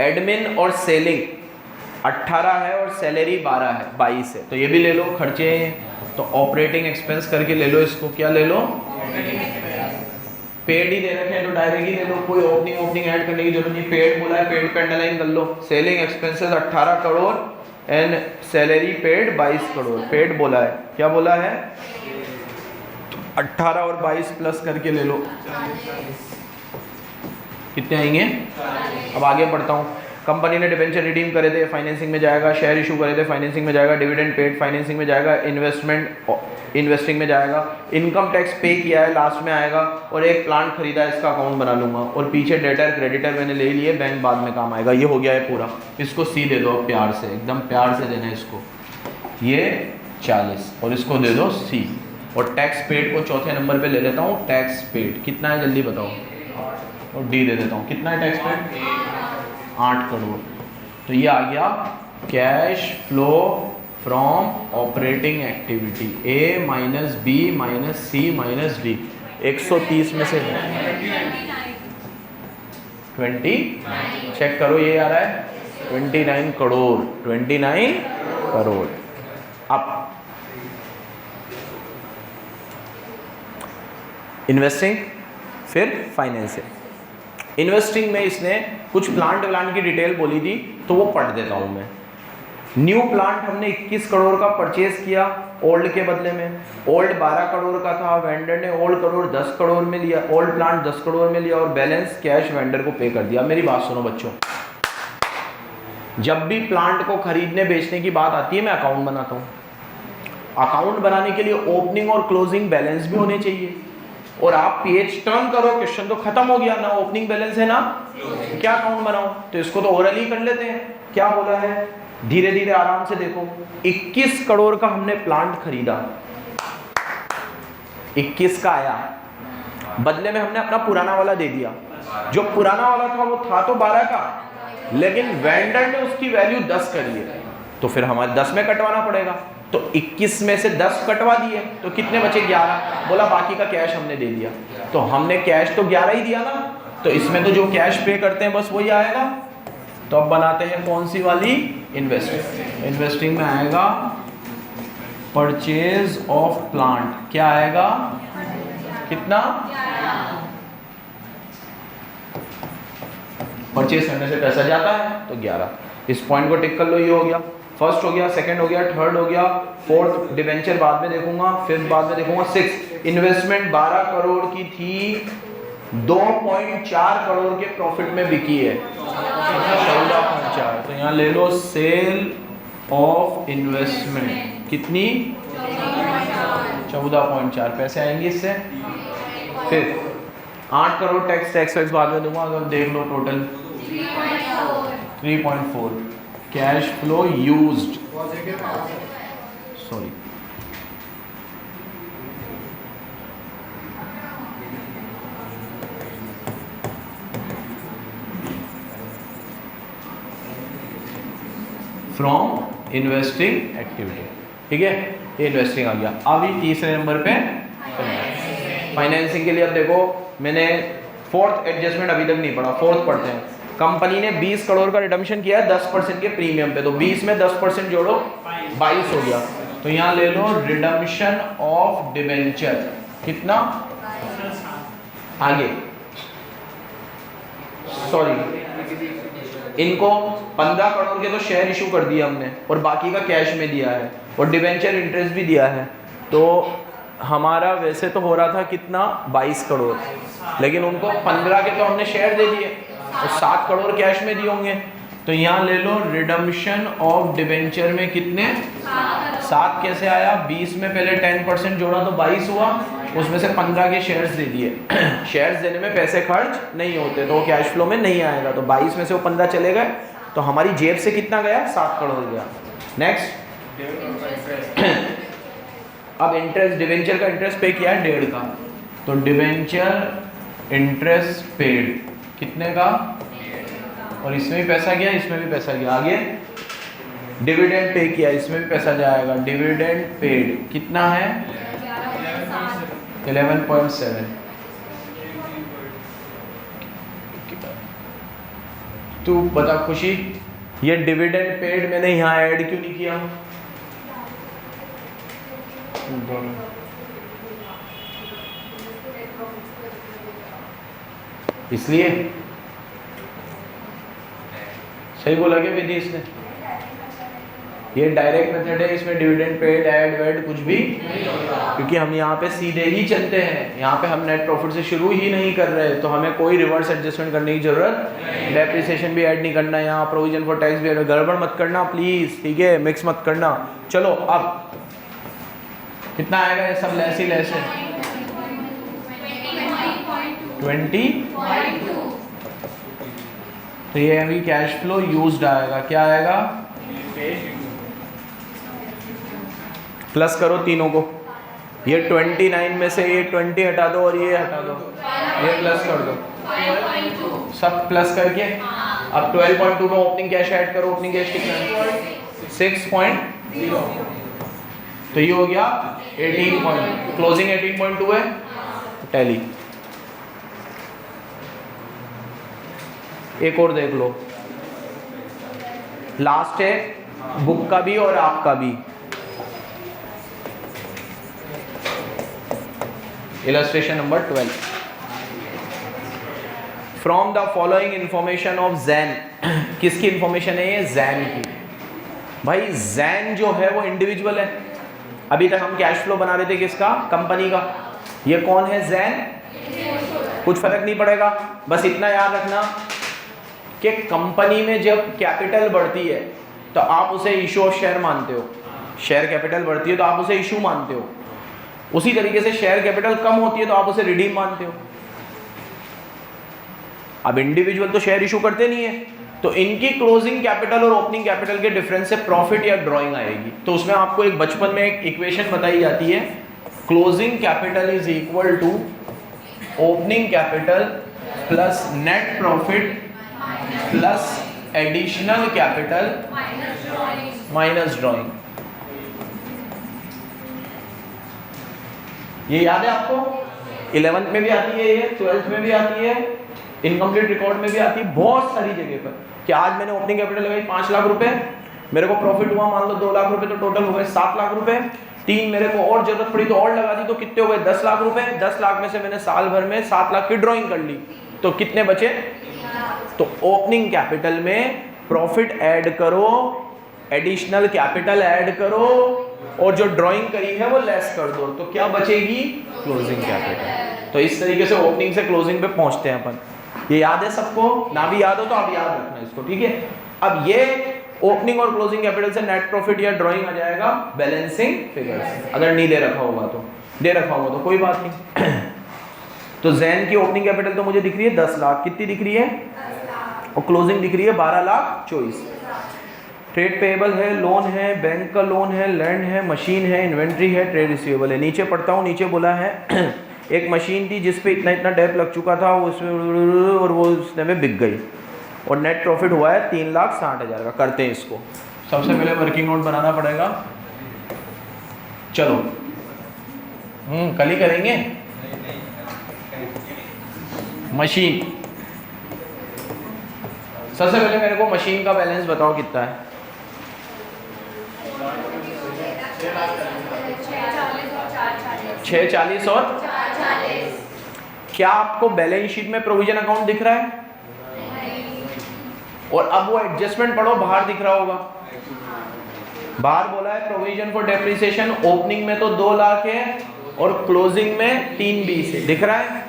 S1: एडमिन और सेलिंग 18 है और सैलरी 12 है, 22 है, तो ये भी ले लो खर्चे, तो ऑपरेटिंग एक्सपेंस करके ले लो इसको, क्या ले लो, पेड ही दे रखे हैं तो डायरेक्ट ही ले लो, कोई ओपनिंग ऐड करने की जरूरत नहीं, पेड बोला है, पेड पे अंडरलाइन कर लो। Selling expenses 18 crore and salary paid 22 crore, paid बोला है, क्या बोला है, 18 और 22 प्लस करके ले लो, कितने आएंगे। अब आगे बढ़ता हूँ। कंपनी ने डिबेंचर रिडीम करे थे, फाइनेंसिंग में जाएगा, शेयर इशू करे थे, फाइनेंसिंग में जाएगा, डिविडेंड पेड फाइनेंसिंग में जाएगा, इन्वेस्टिंग में जाएगा, इनकम टैक्स पे किया है लास्ट में आएगा, और एक प्लांट खरीदा है, इसका अकाउंट बना लूंगा, और पीछे डेटर क्रेडिटर मैंने ले लिए, बैंक बाद में काम आएगा। ये हो गया है पूरा। इसको सी दे दो प्यार से, एकदम प्यार से देना है इसको, ये 40 और इसको दे दो सी, और टैक्स पेड को चौथे नंबर पे ले लेता हूँ। टैक्स पेड कितना है जल्दी बताओ, और डी दे देता हूँ, कितना है टैक्स पेड, 8 करोड़। तो ये आ गया cash flow from operating activity, A minus B minus C minus D, 130 में से 20 चेक करो, ये आ रहा है 29 करोड़, 29 करोड़। अब इन्वेस्टिंग, फिर फाइनेंसिंग। इन्वेस्टिंग में इसने कुछ प्लांट की डिटेल बोली थी, तो वो पढ़ देता हूं मैं। न्यू प्लांट हमने 21 करोड़ का परचेज किया ओल्ड के बदले में, ओल्ड 12 करोड़ का था, वेंडर ने ओल्ड करोड़ 10 करोड़ में लिया, ओल्ड प्लांट 10 करोड़ में लिया, और बैलेंस कैश वेंडर को पे कर दिया। मेरी बात सुनो बच्चों, जब भी प्लांट को खरीदने बेचने की बात आती है मैं अकाउंट बनाता हूँ। अकाउंट बनाने के लिए ओपनिंग और क्लोजिंग बैलेंस भी होने चाहिए, और आप पेज टर्न करो, क्वेश्चन तो खत्म हो गया, ना ओपनिंग बैलेंस है ना क्या अकाउंट बनाओ, तो इसको तो ओरली कर लेते हैं। क्या बोला है, धीरे धीरे आराम से देखो। 21 करोड़ का हमने प्लांट खरीदा, 21 का आया, बदले में हमने अपना पुराना वाला दे दिया। जो पुराना वाला था वो था तो 12 का, लेकिन वेंडर ने उसकी वैल्यू 10 करी है, तो फिर हमारे 10 में कटवाना पड़ेगा। तो 21 में से 10 कटवा दिए, तो कितने बचे, 11। बोला बाकी का कैश हमने दे दिया, तो हमने कैश तो 11 ही दिया ना, तो इसमें तो जो कैश पे करते हैं बस वही आएगा। तो अब बनाते हैं कौन सी वाली, इन्वेस्टिंग। इन्वेस्टिंग में आएगा परचेज ऑफ प्लांट, क्या आएगा, कितना, परचेज करने से पैसा जाता है तो 11। इस पॉइंट को टिक कर लो, ये हो गया, फर्स्ट हो गया, सेकंड हो गया, थर्ड हो गया, फोर्थ डिबेंचर बाद में देखूंगा, फिफ्थ बाद में देखूंगा, सिक्स इन्वेस्टमेंट 12 करोड़ की थी, 2.4 करोड़ के प्रॉफिट में बिकी है, 14.4। तो यहाँ ले लो सेल ऑफ इन्वेस्टमेंट, कितनी, 14.4 पैसे आएंगे इससे। फिर 8 करोड़ टैक्स बाद में दूंगा, अगर देख लो total 3.4 cash flow used, sorry from investing activity, ठीक है, ये इन्वेस्टिंग आ गया। अभी तीसरे नंबर पे फाइनेंसिंग के लिए, अब देखो मैंने फोर्थ एडजस्टमेंट अभी तक नहीं पढ़ा, फोर्थ पढ़ते हैं। कंपनी ने 20 करोड़ का रिडम्पशन किया है 10% के प्रीमियम पे, तो 20 में 10% जोड़ो 22 हो गया। तो यहाँ ले लो रिडम्पशन ऑफ डिबेंचर, कितना, आगे सॉरी इनको 15 करोड़ के तो शेयर इशू कर दिया हमने, और बाकी का कैश में दिया है, और डिबेंचर इंटरेस्ट भी दिया है। तो हमारा वैसे तो हो रहा था कितना, 22 करोड़, लेकिन उनको 15 के तो हमने शेयर दे दिए, और 7 करोड़ कैश में दिए होंगे। तो यहाँ ले लो रिडम्पशन ऑफ डिबेंचर में कितने, 7 कैसे आया, 20 में पहले 10% जोड़ा तो 22 हुआ, उसमें से 15 के शेयर्स दे दिए। शेयर्स देने में पैसे खर्च नहीं होते, तो वो कैश फ्लो में नहीं आएगा, तो 22 में से वो 15 चले गए, तो हमारी जेब से कितना गया, 7 करोड़ गया। नेक्स्ट अब इंटरेस्ट, डिवेंचर का इंटरेस्ट पे किया है 1.5 का, तो डिवेंचर इंटरेस्ट पेड कितने का, और इसमें भी पैसा गया, इसमें भी पैसा गया। आगे डिविडेंड पे किया, इसमें भी पैसा जाएगा। डिविडेंड पेड कितना है 11.7। तू बता खुशी, ये डिविडेंड पेड मैंने यहाँ ऐड क्यों नहीं किया? इसलिए सही बोला क्या विधि इसने? ये डायरेक्ट मेथड है, इसमें डिविडेंड पेड ऐड वेड कुछ भी, क्योंकि हम यहाँ पे सीधे ही चलते हैं, यहाँ पे हम नेट प्रॉफिट से शुरू ही नहीं कर रहे, तो हमें कोई रिवर्स एडजस्टमेंट करने की जरूरत, डेप्रिसिएशन भी ऐड नहीं करना, यहाँ प्रोविजन फॉर टैक्स भी गड़बड़ मत करना प्लीज, ठीक है, मिक्स मत करना। चलो अब कितना आएगा, ये सब लेस ही लेस है 20, तो ये अभी कैश फ्लो यूज्ड आएगा, क्या आएगा, प्लस करो तीनों को, ये 29 में से ये 20 हटा दो और ये हटा दो, ये प्लस कर दो, सब प्लस करके अब 12.2 में ओपनिंग कैश ऐड करो। ओपनिंग कैश कितना है 6.0, तो ये हो गया 18 क्लोजिंग 18.2 है। टैली एक और देख लो, लास्ट है बुक का भी और आपका भी। Illustration number 12, from the following information of Jain, किसकी इंफॉर्मेशन है ये, जैन की। भाई जैन जो है वो इंडिविजुअल है, अभी तक हम कैश फ्लो बना रहे थे किसका, कंपनी का। ये कौन है, जैन, कुछ फर्क नहीं पड़ेगा, बस इतना याद रखना कि कंपनी में जब कैपिटल बढ़ती है तो आप उसे इशू ऑफ शेयर मानते हो, शेयर कैपिटल बढ़ती है तो आप उसे इशू मानते हो, उसी तरीके से शेयर कैपिटल कम होती है तो आप उसे रिडीम मानते हो। अब इंडिविजुअल तो शेयर इशू करते नहीं है, तो इनकी क्लोजिंग कैपिटल और ओपनिंग कैपिटल के डिफरेंस से प्रॉफिट या ड्रॉइंग आएगी। तो उसमें आपको एक बचपन में एक इक्वेशन बताई जाती है, closing capital is equal to opening capital plus net profit plus additional capital minus drawing. ये याद है आपको, 11th में भी आती है ये, 12th में भी आती है, इनकम्प्लीट रिकॉर्ड में भी आती है, बहुत सारी जगह पर। कि आज मैंने ओपनिंग कैपिटल लगाई 5 लाख रुपए, मेरे को प्रॉफिट हुआ मान लो 2 लाख रुपए, तो टोटल हो गए 7 लाख रुपए। 3 मेरे को और जरूरत पड़ी तो और लगा दी, तो कितने हो गए 10 लाख रुपए। 10 लाख में से मैंने साल भर में 7 लाख की ड्रॉइंग कर ली, तो कितने बचे, तो ओपनिंग कैपिटल में प्रॉफिट ऐड करो, एडिशनल कैपिटल ऐड करो, और जो ड्राइंग करी है वो लेस कर दो, तो क्या बचेगी, क्लोजिंग कैपिटल। तो इस तरीके से ओपनिंग से क्लोजिंग पे पहुंचते हैं अपन। ये याद है सबको, ना भी याद हो तो आप याद रखना इसको, ठीक है। अब ये ओपनिंग और क्लोजिंग कैपिटल से नेट प्रॉफिट या ड्राइंग आ जाएगा बैलेंसिंग फिगर से, अगर नहीं दे रखा होगा तो, दे रखा होगा तो कोई बात नहीं। तो जैन की ओपनिंग कैपिटल तो मुझे दिख रही है 10 लाख, कितनी दिख रही है, और क्लोजिंग दिख रही है 12,24,000। ट्रेड पेएबल है, लोन है, बैंक का लोन है, लैंड है, मशीन है, इन्वेंट्री है, ट्रेड रिसीवेबल है। नीचे पढ़ता हूँ, नीचे बोला है एक मशीन थी जिस पे इतना इतना डेप लग चुका था, उसमें और वो उसने में बिक गई, और नेट प्रॉफिट हुआ है 3,60,000 का। करते हैं इसको, सबसे पहले वर्किंग नोट बनाना पड़ेगा। चलो कल ही करेंगे। मशीन, सबसे पहले मेरे को मशीन का बैलेंस बताओ कितना है। 640 और 440। क्या आपको बैलेंस शीट में प्रोविजन अकाउंट दिख रहा है? और अब वो एडजस्टमेंट पढ़ो, बाहर दिख रहा होगा। बाहर बोला है प्रोविजन फॉर डेप्रिसिएशन, ओपनिंग में तो 2 लाख है और क्लोजिंग में 320 है, दिख रहा है।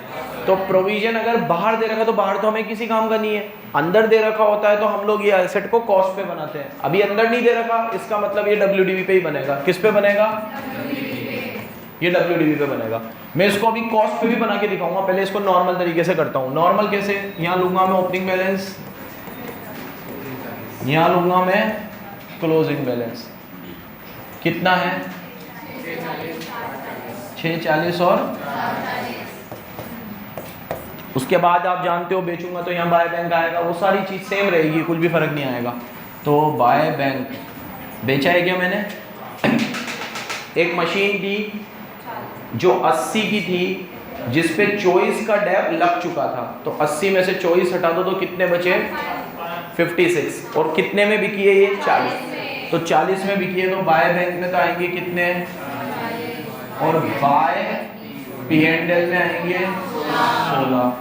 S1: तो प्रोविजन अगर बाहर दे रखा तो बाहर तो हमें किसी काम का नहीं है, अंदर दे रखा होता है तो हम लोग ये एसेट को कॉस्ट पे बनाते हैं। अभी अंदर नहीं दे रखा, इसका मतलब ये WDV पे ही बनेगा। किस पे बनेगा? ये WDV पे बनेगा। मैं इसको अभी कॉस्ट पे भी बना के दिखाऊंगा, पहले इसको नॉर्मल तरीके से करता हूँ। नॉर्मल कैसे, यहाँ लूंगा मैं ओपनिंग बैलेंस, यहाँ लूंगा मैं क्लोजिंग बैलेंस। कितना है? 640 और उसके बाद आप जानते हो बेचूंगा तो यहाँ बाय बैंक आएगा, वो सारी चीज़ सेम रहेगी, कुछ भी फर्क नहीं आएगा। तो बाय बैंक बेचा है क्या मैंने? एक मशीन थी जो 80 की थी, जिस पे 24 का डेप लग चुका था, तो 80 में से 24 हटा दो तो कितने बचे? 56। और कितने में बिकी है ये? 40। तो 40 में बिकी है, तो बाय बैंक में तो आएंगे कितने? और बाय P&L में आएंगे 16।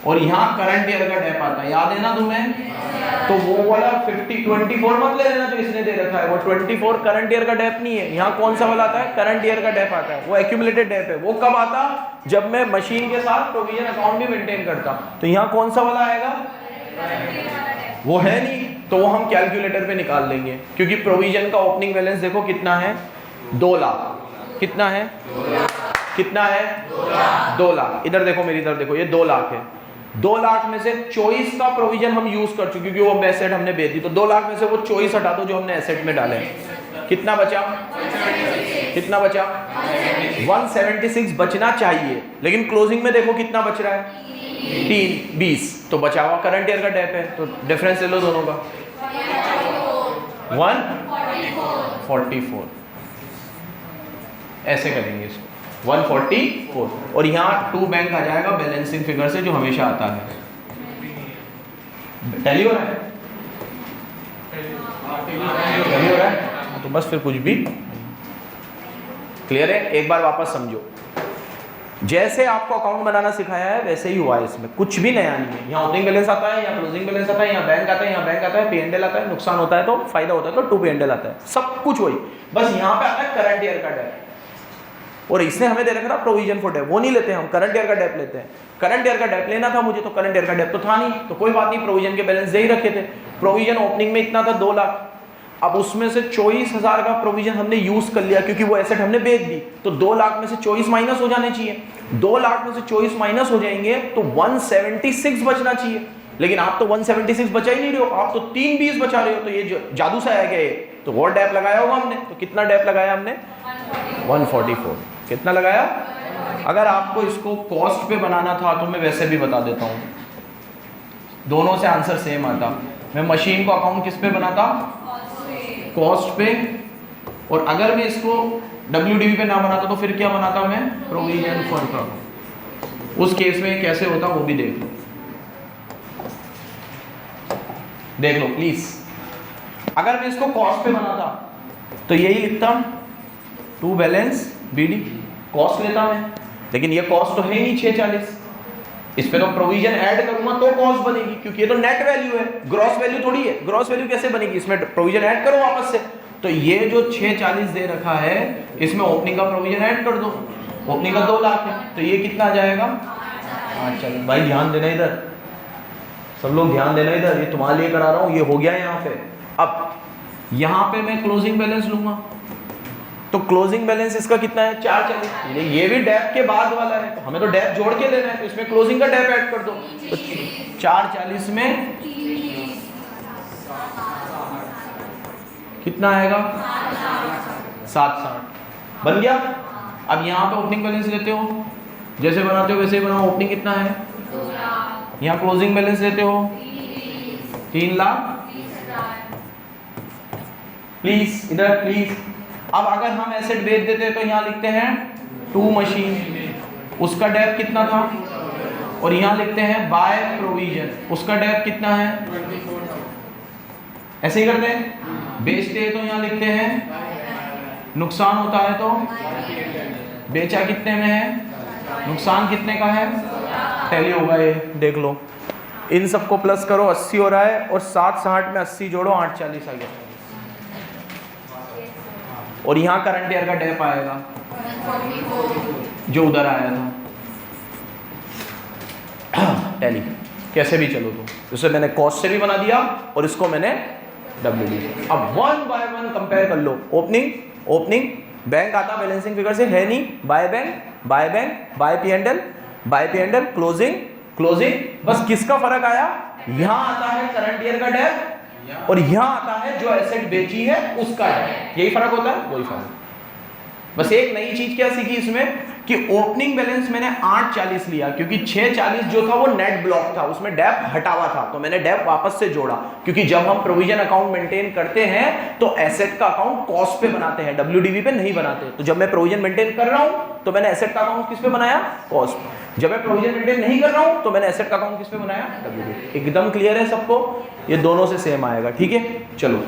S1: और यहाँ करंट ईयर का डेप आता है, याद है ना तुम्हें? तो वो वाला 24 मत ले लेना जो इसने दे रखा है, वो 24 करंट ईयर का डेप नहीं है। यहाँ कौन सा वाला आता है? करंट ईयर का डेप आता है, वो एक्यूमुलेटेड डेप है। वो कब आता? जब मैं मशीन के साथ प्रोविजन अकाउंट भी मेंटेन करता। तो यहाँ कौन सा वाला आएगा? वो है नहीं, तो वो हम कैलकुलेटर पे निकाल लेंगे, क्योंकि प्रोविजन का ओपनिंग बैलेंस देखो कितना है? 2 लाख। कितना है? कितना है? 2 लाख। इधर देखो, मेरी तरफ देखो, ये 2 लाख है। 2 लाख में से 24 का प्रोविजन हम यूज कर चुके, क्योंकि वो एसेट हमने बेच दी। तो 2 लाख में से वो 24 हटा दो जो हमने एसेट में डाले। कितना बचा? कितना बचा? 176 बचना चाहिए, लेकिन क्लोजिंग में देखो कितना बच रहा है? 20। तो बचा हुआ करंट ईयर का डेप है, तो डिफरेंस ले लो दोनों का। 144। ऐसे करेंगे इसको, 144। और यहाँ 2 बैंक आ जाएगा बैलेंसिंग फिगर से, जो हमेशा आता है। टैली हो रहा है? टैली हो रहा है? तो बस फिर कुछ भी क्लियर है। एक बार वापस समझो, जैसे आपको अकाउंट बनाना सिखाया है वैसे ही हुआ है, इसमें कुछ भी नया नहीं है। यहाँ ओपनिंग बैलेंस आता है, यहाँ क्लोजिंग बैलेंस आता है, यहाँ बैंक आता है, यहाँ बैंक आता है, P&L आता है, नुकसान होता है तो फायदा होता है तो 2 P&L आता है, सब कुछ वही। बस यहाँ पे आता है करंट ईयर का डेप, और इसने हमें दे रखा था प्रोविजन फॉर डेप, वो नहीं लेते हम, करंट ईयर का डेप लेते हैं। करंट ईयर का डेप लेना था मुझे, तो करंट ईयर का डेप तो था नहीं, तो कोई बात नहीं, प्रोविजन के बैलेंस दे ही रखे थे। प्रोविजन ओपनिंग में इतना था 2 लाख। अब उसमें से 24,000 का प्रोविजन हमने यूज कर लिया, क्योंकि वो एसेट हमने बेच दी। तो 2 लाख में से 24 माइनस हो जाने चाहिए। 2 लाख में से 24 माइनस हो जाएंगे तो 176 बचना चाहिए, लेकिन आप तो 176 बचा ही नहीं रहे हो, आप तो 320 बचा रहे हो। तो ये जो जादू से आया गया ये, तो और डेप लगाया होगा हमने। तो कितना डेप लगाया हमने? 144। कितना लगाया? अगर आपको इसको कॉस्ट पे बनाना था तो मैं वैसे भी बता देता हूँ, दोनों से आंसर सेम आता। मैं मशीन को अकाउंट किस पे बनाता? कॉस्ट पे। और अगर मैं इसको WDV पे ना बनाता तो फिर क्या बनाता मैं? प्रोविजन फॉर का। उस केस में कैसे होता वो भी देख लो, देख लो प्लीज। अगर मैं इसको कॉस्ट पे बनाता तो यही लिखता, टू बैलेंस BD, कॉस्ट लेता मैं, लेकिन ये कॉस्ट तो है नहीं 640। इस पे तो प्रोविजन ऐड करूंगा तो कॉस्ट बनेगी, क्योंकि ये तो नेट वैल्यू है, ग्रॉस वैल्यू थोड़ी है। ग्रॉस वैल्यू कैसे बनेगी? इसमें प्रोविजन ऐड करो वापस से। तो ये जो 640 दे रखा है, इसमें ओपनिंग का प्रोविजन ऐड कर दो। ओपनिंग का 2 लाख है, तो ये कितना आ जाएगा? अच्छा भाई ध्यान देना इधर, सब लोग ध्यान देना इधर, ये तुम्हारे लिए करा रहा हूँ। ये हो गया यहाँ पे। अब यहाँ पे मैं क्लोजिंग बैलेंस लूंगा, तो क्लोजिंग बैलेंस इसका कितना है? 440। ये भी डेप के बाद वाला है, तो हमें तो डेप जोड़ के लेना है, तो इसमें क्लोजिंग का डेप ऐड कर दो। तो 440 में कितना आएगा? 760 बन गया। अब यहाँ पे ओपनिंग बैलेंस लेते हो, जैसे बनाते हो वैसे ही बनाओ। ओपनिंग कितना है? यहाँ क्लोजिंग बैलेंस लेते हो 3 लाख। प्लीज इधर प्लीज। अब अगर हम एसेट बेच देते तो यहाँ लिखते हैं 2 मशीन, उसका डेप कितना था? और यहाँ लिखते हैं बाय प्रोविजन, उसका डेप कितना है? ऐसे ही करते हैं। बेचते हैं तो यहाँ लिखते हैं नुकसान होता है तो बेचा कितने में है, नुकसान कितने का है, टैली होगा ये, देख लो। इन सबको प्लस करो, 80 हो रहा है, और 760 में 80 जोड़ो, 840 आ गया। और यहाँ करंट ईयर का डेप आएगा जो उधर आया था। टैली कैसे भी चलो, तो इसे मैंने कॉस्ट से भी बना दिया और इसको मैंने WD। अब 1 बाय 1 कंपेयर कर लो। ओपनिंग, ओपनिंग, बैंक आता बैलेंसिंग फिगर से है नहीं, by bank, by bank, by P&L, by P&L, closing, closing. बस किसका फर्क आया? यहाँ आता है करंट ईयर का डेप, और यहाँ आता है जो एसेट बेची है उसका डेप। यही फर्क होता है, वही फर्क। बस एक नई चीज क्या सीखी इसमें, कि ओपनिंग बैलेंस मैंने 840 लिया क्योंकि 640 जो था वो नेट ब्लॉक था, उसमें डेप हटा हुआ था, तो मैंने डेप वापस से जोड़ा। क्योंकि जब हम प्रोविजन अकाउंट मेंटेन करते हैं तो एसेट का अकाउंट कॉस्ट पे बनाते हैं, WDV पे नहीं बनाते। तो जब मैं प्रोविजन मेंटेन कर रहा हूं तो मैंने एसेट का अकाउंट किस पे बनाया? कॉस्ट। जब मैं प्रोविजन मेंटेन नहीं कर रहा हूं तो मैंने एसेट का अकाउंट किस पे बनाया? WDV। एकदम क्लियर है सबको? ये दोनों से सेम आएगा, ठीक है। चलो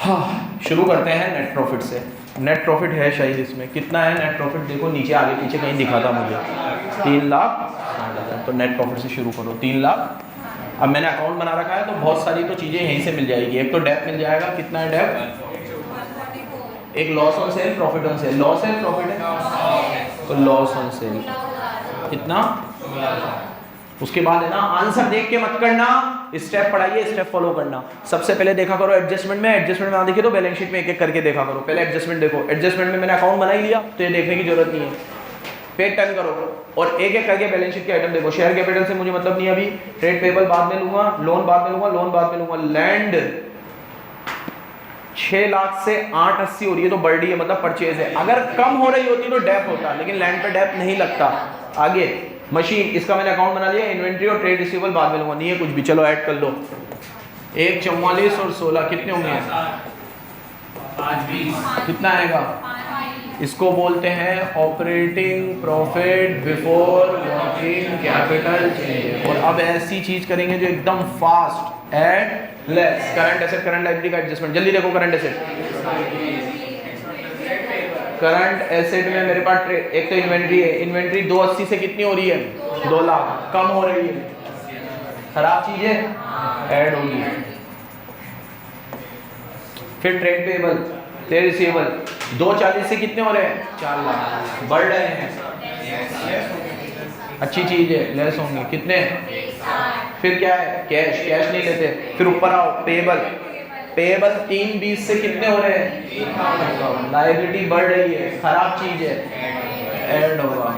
S1: हाँ, शुरू करते हैं नेट प्रॉफिट से। नेट प्रॉफिट है शायद इसमें कितना है नेट प्रॉफिट? देखो नीचे आगे पीछे कहीं दिखा था मुझे, 3,60,000। तो नेट प्रॉफिट से शुरू करो, 3 लाख। अब मैंने अकाउंट बना रखा है तो बहुत सारी तो चीज़ें यहीं से मिल जाएगी। एक तो डेप मिल जाएगा, कितना है डेप? एक loss on sale, profit on sale. Loss है प्रॉफिट है, तो लॉस ऑन सेल कितना? उसके बाद है ना, आंसर देख के मत करना, स्टेप पढ़ाइए, स्टेप फॉलो करना। सबसे पहले देखा करो एडजस्टमेंट में, एडजस्टमेंट में देखिए तो बैलेंस शीट में एक एक करके देखा करो। पहले एडजस्टमेंट देखो, एडजस्टमेंट में मैंने अकाउंट बना ही लिया तो ये देखने की जरूरत नहीं है। पे टर्न करो और एक एक करके बैलेंस शीट के आइटम देखो। शेयर कैपिटल से मुझे मतलब नहीं, अभी ट्रेड पेबल बाद में लूंगा, लोन बाद में लूंगा, लोन बाद में लूंगा। लैंड 6 लाख से 880 हो रही है तो बढ़ रही है, मतलब परचेज है। अगर कम हो रही होती तो डेप होता, लेकिन लैंड पे डेप नहीं लगता। आगे मशीन, इसका मैंने अकाउंट बना लिया। इन्वेंट्री और ट्रेड रिसीवेबल बाद में लूंगा, नहीं है कुछ भी। चलो ऐड कर लो, 1 44 और 16 कितने होंगे? 5 कितना आएगा? इसको बोलते हैं operating profit before working capital change. और अब ऐसी चीज करेंगे जो एकदम fast, add less current asset current liability का एडजस्टमेंट। जल्दी देखो करंट एसेट। करंट एसेट में मेरे पास एक तो इन्वेंट्री है, इन्वेंट्री 280 से कितनी हो रही है? 2 लाख, कम हो रही है। खराब चीज है, ऐड होगी। फिर ट्रेड पेबल, ट्रेड रिसीवेबल 240 से कितने हो रहे हैं? 4 लाख, बढ़ रहे हैं, अच्छी चीज है, लेस होंगे कितने? फिर क्या है? कैश, कैश नहीं लेते। फिर ऊपर आओ, पेबल, पेबल 320 से कितने हो रहे हैं? लायबिलिटी बढ़ रही है, खराब चीज है, ऐड होगा।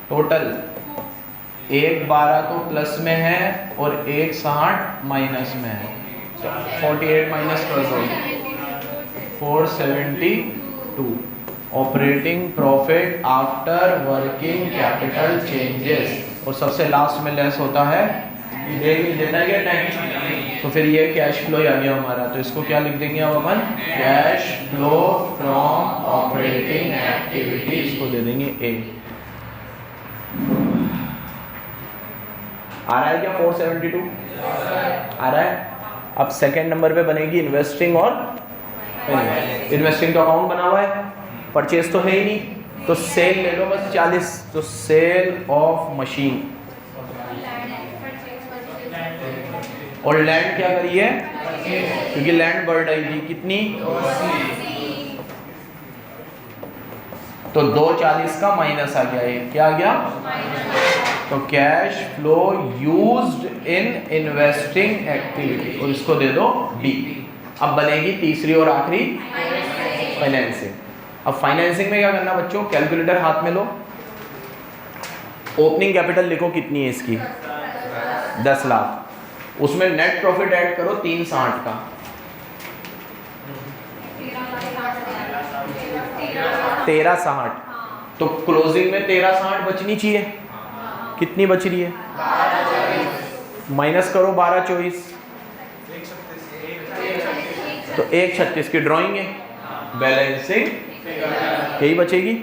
S1: टोटल 112 तो प्लस में है और 160 माइनस में है, तो 48 माइनस कर दो, 472। Operating profit after working capital changes, और सबसे लास्ट में लेस होता है देना है टैक्स। तो फिर ये कैश फ्लो आ गया हमारा, तो इसको क्या लिख देंगे अब अपन? Cash flow from operating activity, इसको दे देंगे ए। आ रहा है क्या 472? आ रहा है। अब सेकंड नंबर पे बनेगी इन्वेस्टिंग, और इन्वेस्टिंग तो अकाउंट बना हुआ है, परचेज तो है ही नहीं, तो सेल ले लो बस 40। तो सेल ऑफ मशीन, और लैंड क्या करी है? क्योंकि लैंड बढ़ रही थी, कितनी? तो 240 का माइनस आ गया, ये क्या आ गया? तो cash flow used in investing activity, और इसको दे दो डी। अब बनेगी तीसरी और आखिरी फाइनेंसिंग। अब फाइनेंसिंग में क्या करना बच्चों? कैलकुलेटर हाथ में लो, ओपनिंग कैपिटल लिखो कितनी है इसकी? 10 लाख। उसमें नेट प्रॉफिट ऐड करो 360 का, 1360। तो क्लोजिंग में 1360 बचनी चाहिए, कितनी बच रही है? माइनस करो 1224, तो 136 की ड्राइंग है, बैलेंसिंग यही बचेगी।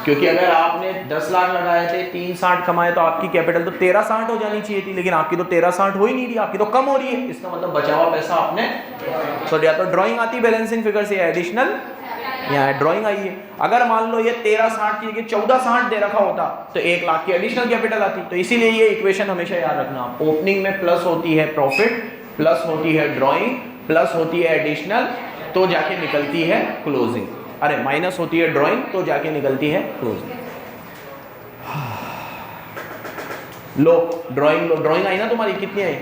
S1: क्योंकि अगर आपने 10 लाख लगाए थे, 360 कमाए, तो आपकी कैपिटल तो 1360 हो जानी चाहिए थी, लेकिन आपकी तो 1360 हो ही नहीं रही, आपकी तो कम हो रही है। इसका मतलब बचा हुआ पैसा आपने, तो या तो ड्राइंग आती बैलेंसिंग फिगर से, एडिशनल यहाँ ड्राइंग आई है। अगर मान लो ये 1360 की जगह 1460 दे रखा होता तो 1 लाख की एडिशनल कैपिटल आती। तो इसीलिए ये इक्वेशन हमेशा याद रखना, ओपनिंग में प्लस होती है प्रॉफिट, प्लस होती है ड्राइंग, प्लस होती है एडिशनल, तो जाके निकलती है क्लोजिंग। अरे माइनस होती है ड्राइंग, तो जाके निकलती है क्लोजिंग। लो ड्राइंग, लो ड्राइंग आई ना तुम्हारी, कितनी आई?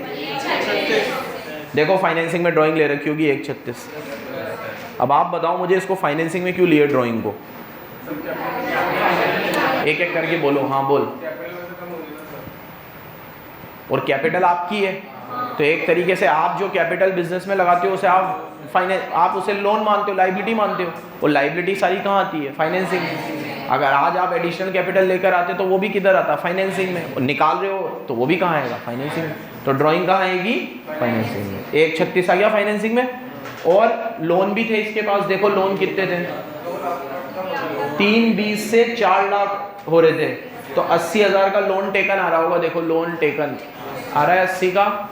S1: देखो फाइनेंसिंग में ड्राइंग ले रखी होगी 136। अब आप बताओ मुझे इसको फाइनेंसिंग में क्यों लिए ड्राइंग को? एक एक करके बोलो, हाँ बोल। और कैपिटल आपकी है, तो एक तरीके से आप जो कैपिटल बिजनेस में लगाते हो उसे आप उसे लोन मानते हो, लाइबिलिटी मानते हो। और लाइबिलिटी सारी कहाँ आती है? फाइनेंसिंग में। अगर आज आप एडिशनल कैपिटल लेकर आते तो वो भी किधर आता? फाइनेंसिंग में। और निकाल रहे हो तो वो भी कहाँ आएगा? फाइनेंसिंग में। तो ड्राइंग कहाँ आएगी? फाइनेंसिंग में। 136 आ गया फाइनेंसिंग में। और लोन भी थे इसके पास, देखो लोन कितने थे? 320 से 4 लाख हो रहे थे, तो 80,000 का लोन टेकन आ रहा होगा। देखो लोन टेकन आ रहा है 80 का,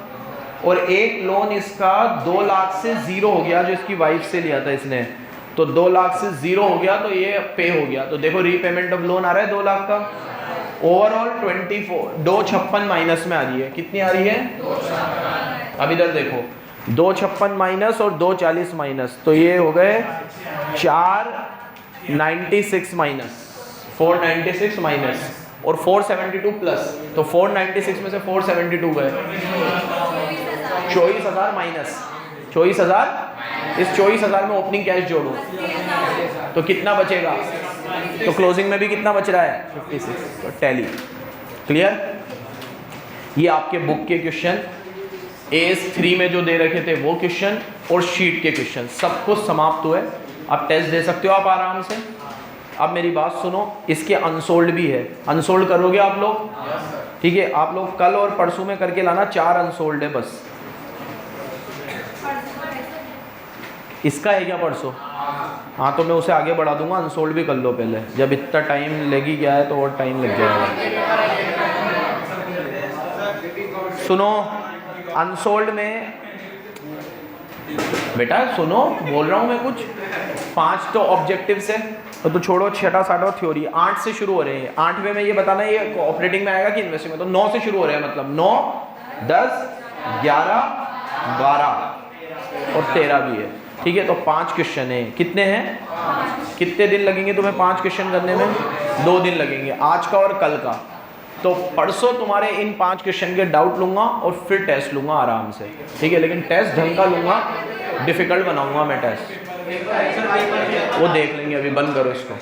S1: और एक लोन इसका 2 लाख से 0 हो गया, जो इसकी वाइफ से लिया था इसने, तो 2 लाख से 0 हो गया, तो ये पे हो गया। तो देखो रीपेमेंट ऑफ लोन आ रहा है 2 लाख का। ओवरऑल 256 माइनस में आ रही है। कितनी आ रही है? अब इधर देखो, 256 माइनस और 240 माइनस, तो ये हो गए 496 माइनस, 496 माइनस और 472 प्लस, तो 496 में से 472 गए, 24,000 माइनस 24,000। इस 24,000 में ओपनिंग कैश जोड़ो तो कितना बचेगा? तो क्लोजिंग में भी कितना बच रहा है? 56। तो टैली क्लियर। ये आपके बुक के क्वेश्चन, AS3 में जो दे रखे थे वो क्वेश्चन, और शीट के क्वेश्चन सब कुछ समाप्त हुए। अब टेस्ट दे सकते हो आप आराम से। अब मेरी बात सुनो, इसके अनसोल्ड भी है। अनसोल्ड करोगे आप लोग? ठीक है, आप लोग कल और परसों में करके लाना। 4 अनसोल्ड है बस। इसका है क्या परसों? हाँ, तो मैं उसे आगे बढ़ा दूंगा। अनसोल्ड भी कर लो पहले, जब इतना टाइम लगी गया है तो और टाइम लग जाएगा। सुनो, अनसोल्ड में बेटा सुनो, बोल रहा हूँ मैं कुछ। 5 तो ऑब्जेक्टिव्स है, तो छोड़ो 6 7 थ्योरी। 8 से शुरू हो रहे हैं। 8वें में ये बताना ये ऑपरेटिंग में आएगा कि इन्वेस्टिंग में। तो 9 से शुरू हो रहे हैं, मतलब 9, 10, 11, 12 और 13 भी है। ठीक है, तो 5 क्वेश्चन है। कितने हैं? कितने दिन लगेंगे तुम्हें 5 क्वेश्चन करने में? 2 दिन लगेंगे, आज का और कल का। तो परसों तुम्हारे इन 5 क्वेश्चन के डाउट लूंगा और फिर टेस्ट लूंगा आराम से। ठीक है, लेकिन टेस्ट ढंग का लूंगा, डिफिकल्ट बनाऊंगा मैं टेस्ट। वो देख लेंगे, अभी बंद करो इसको।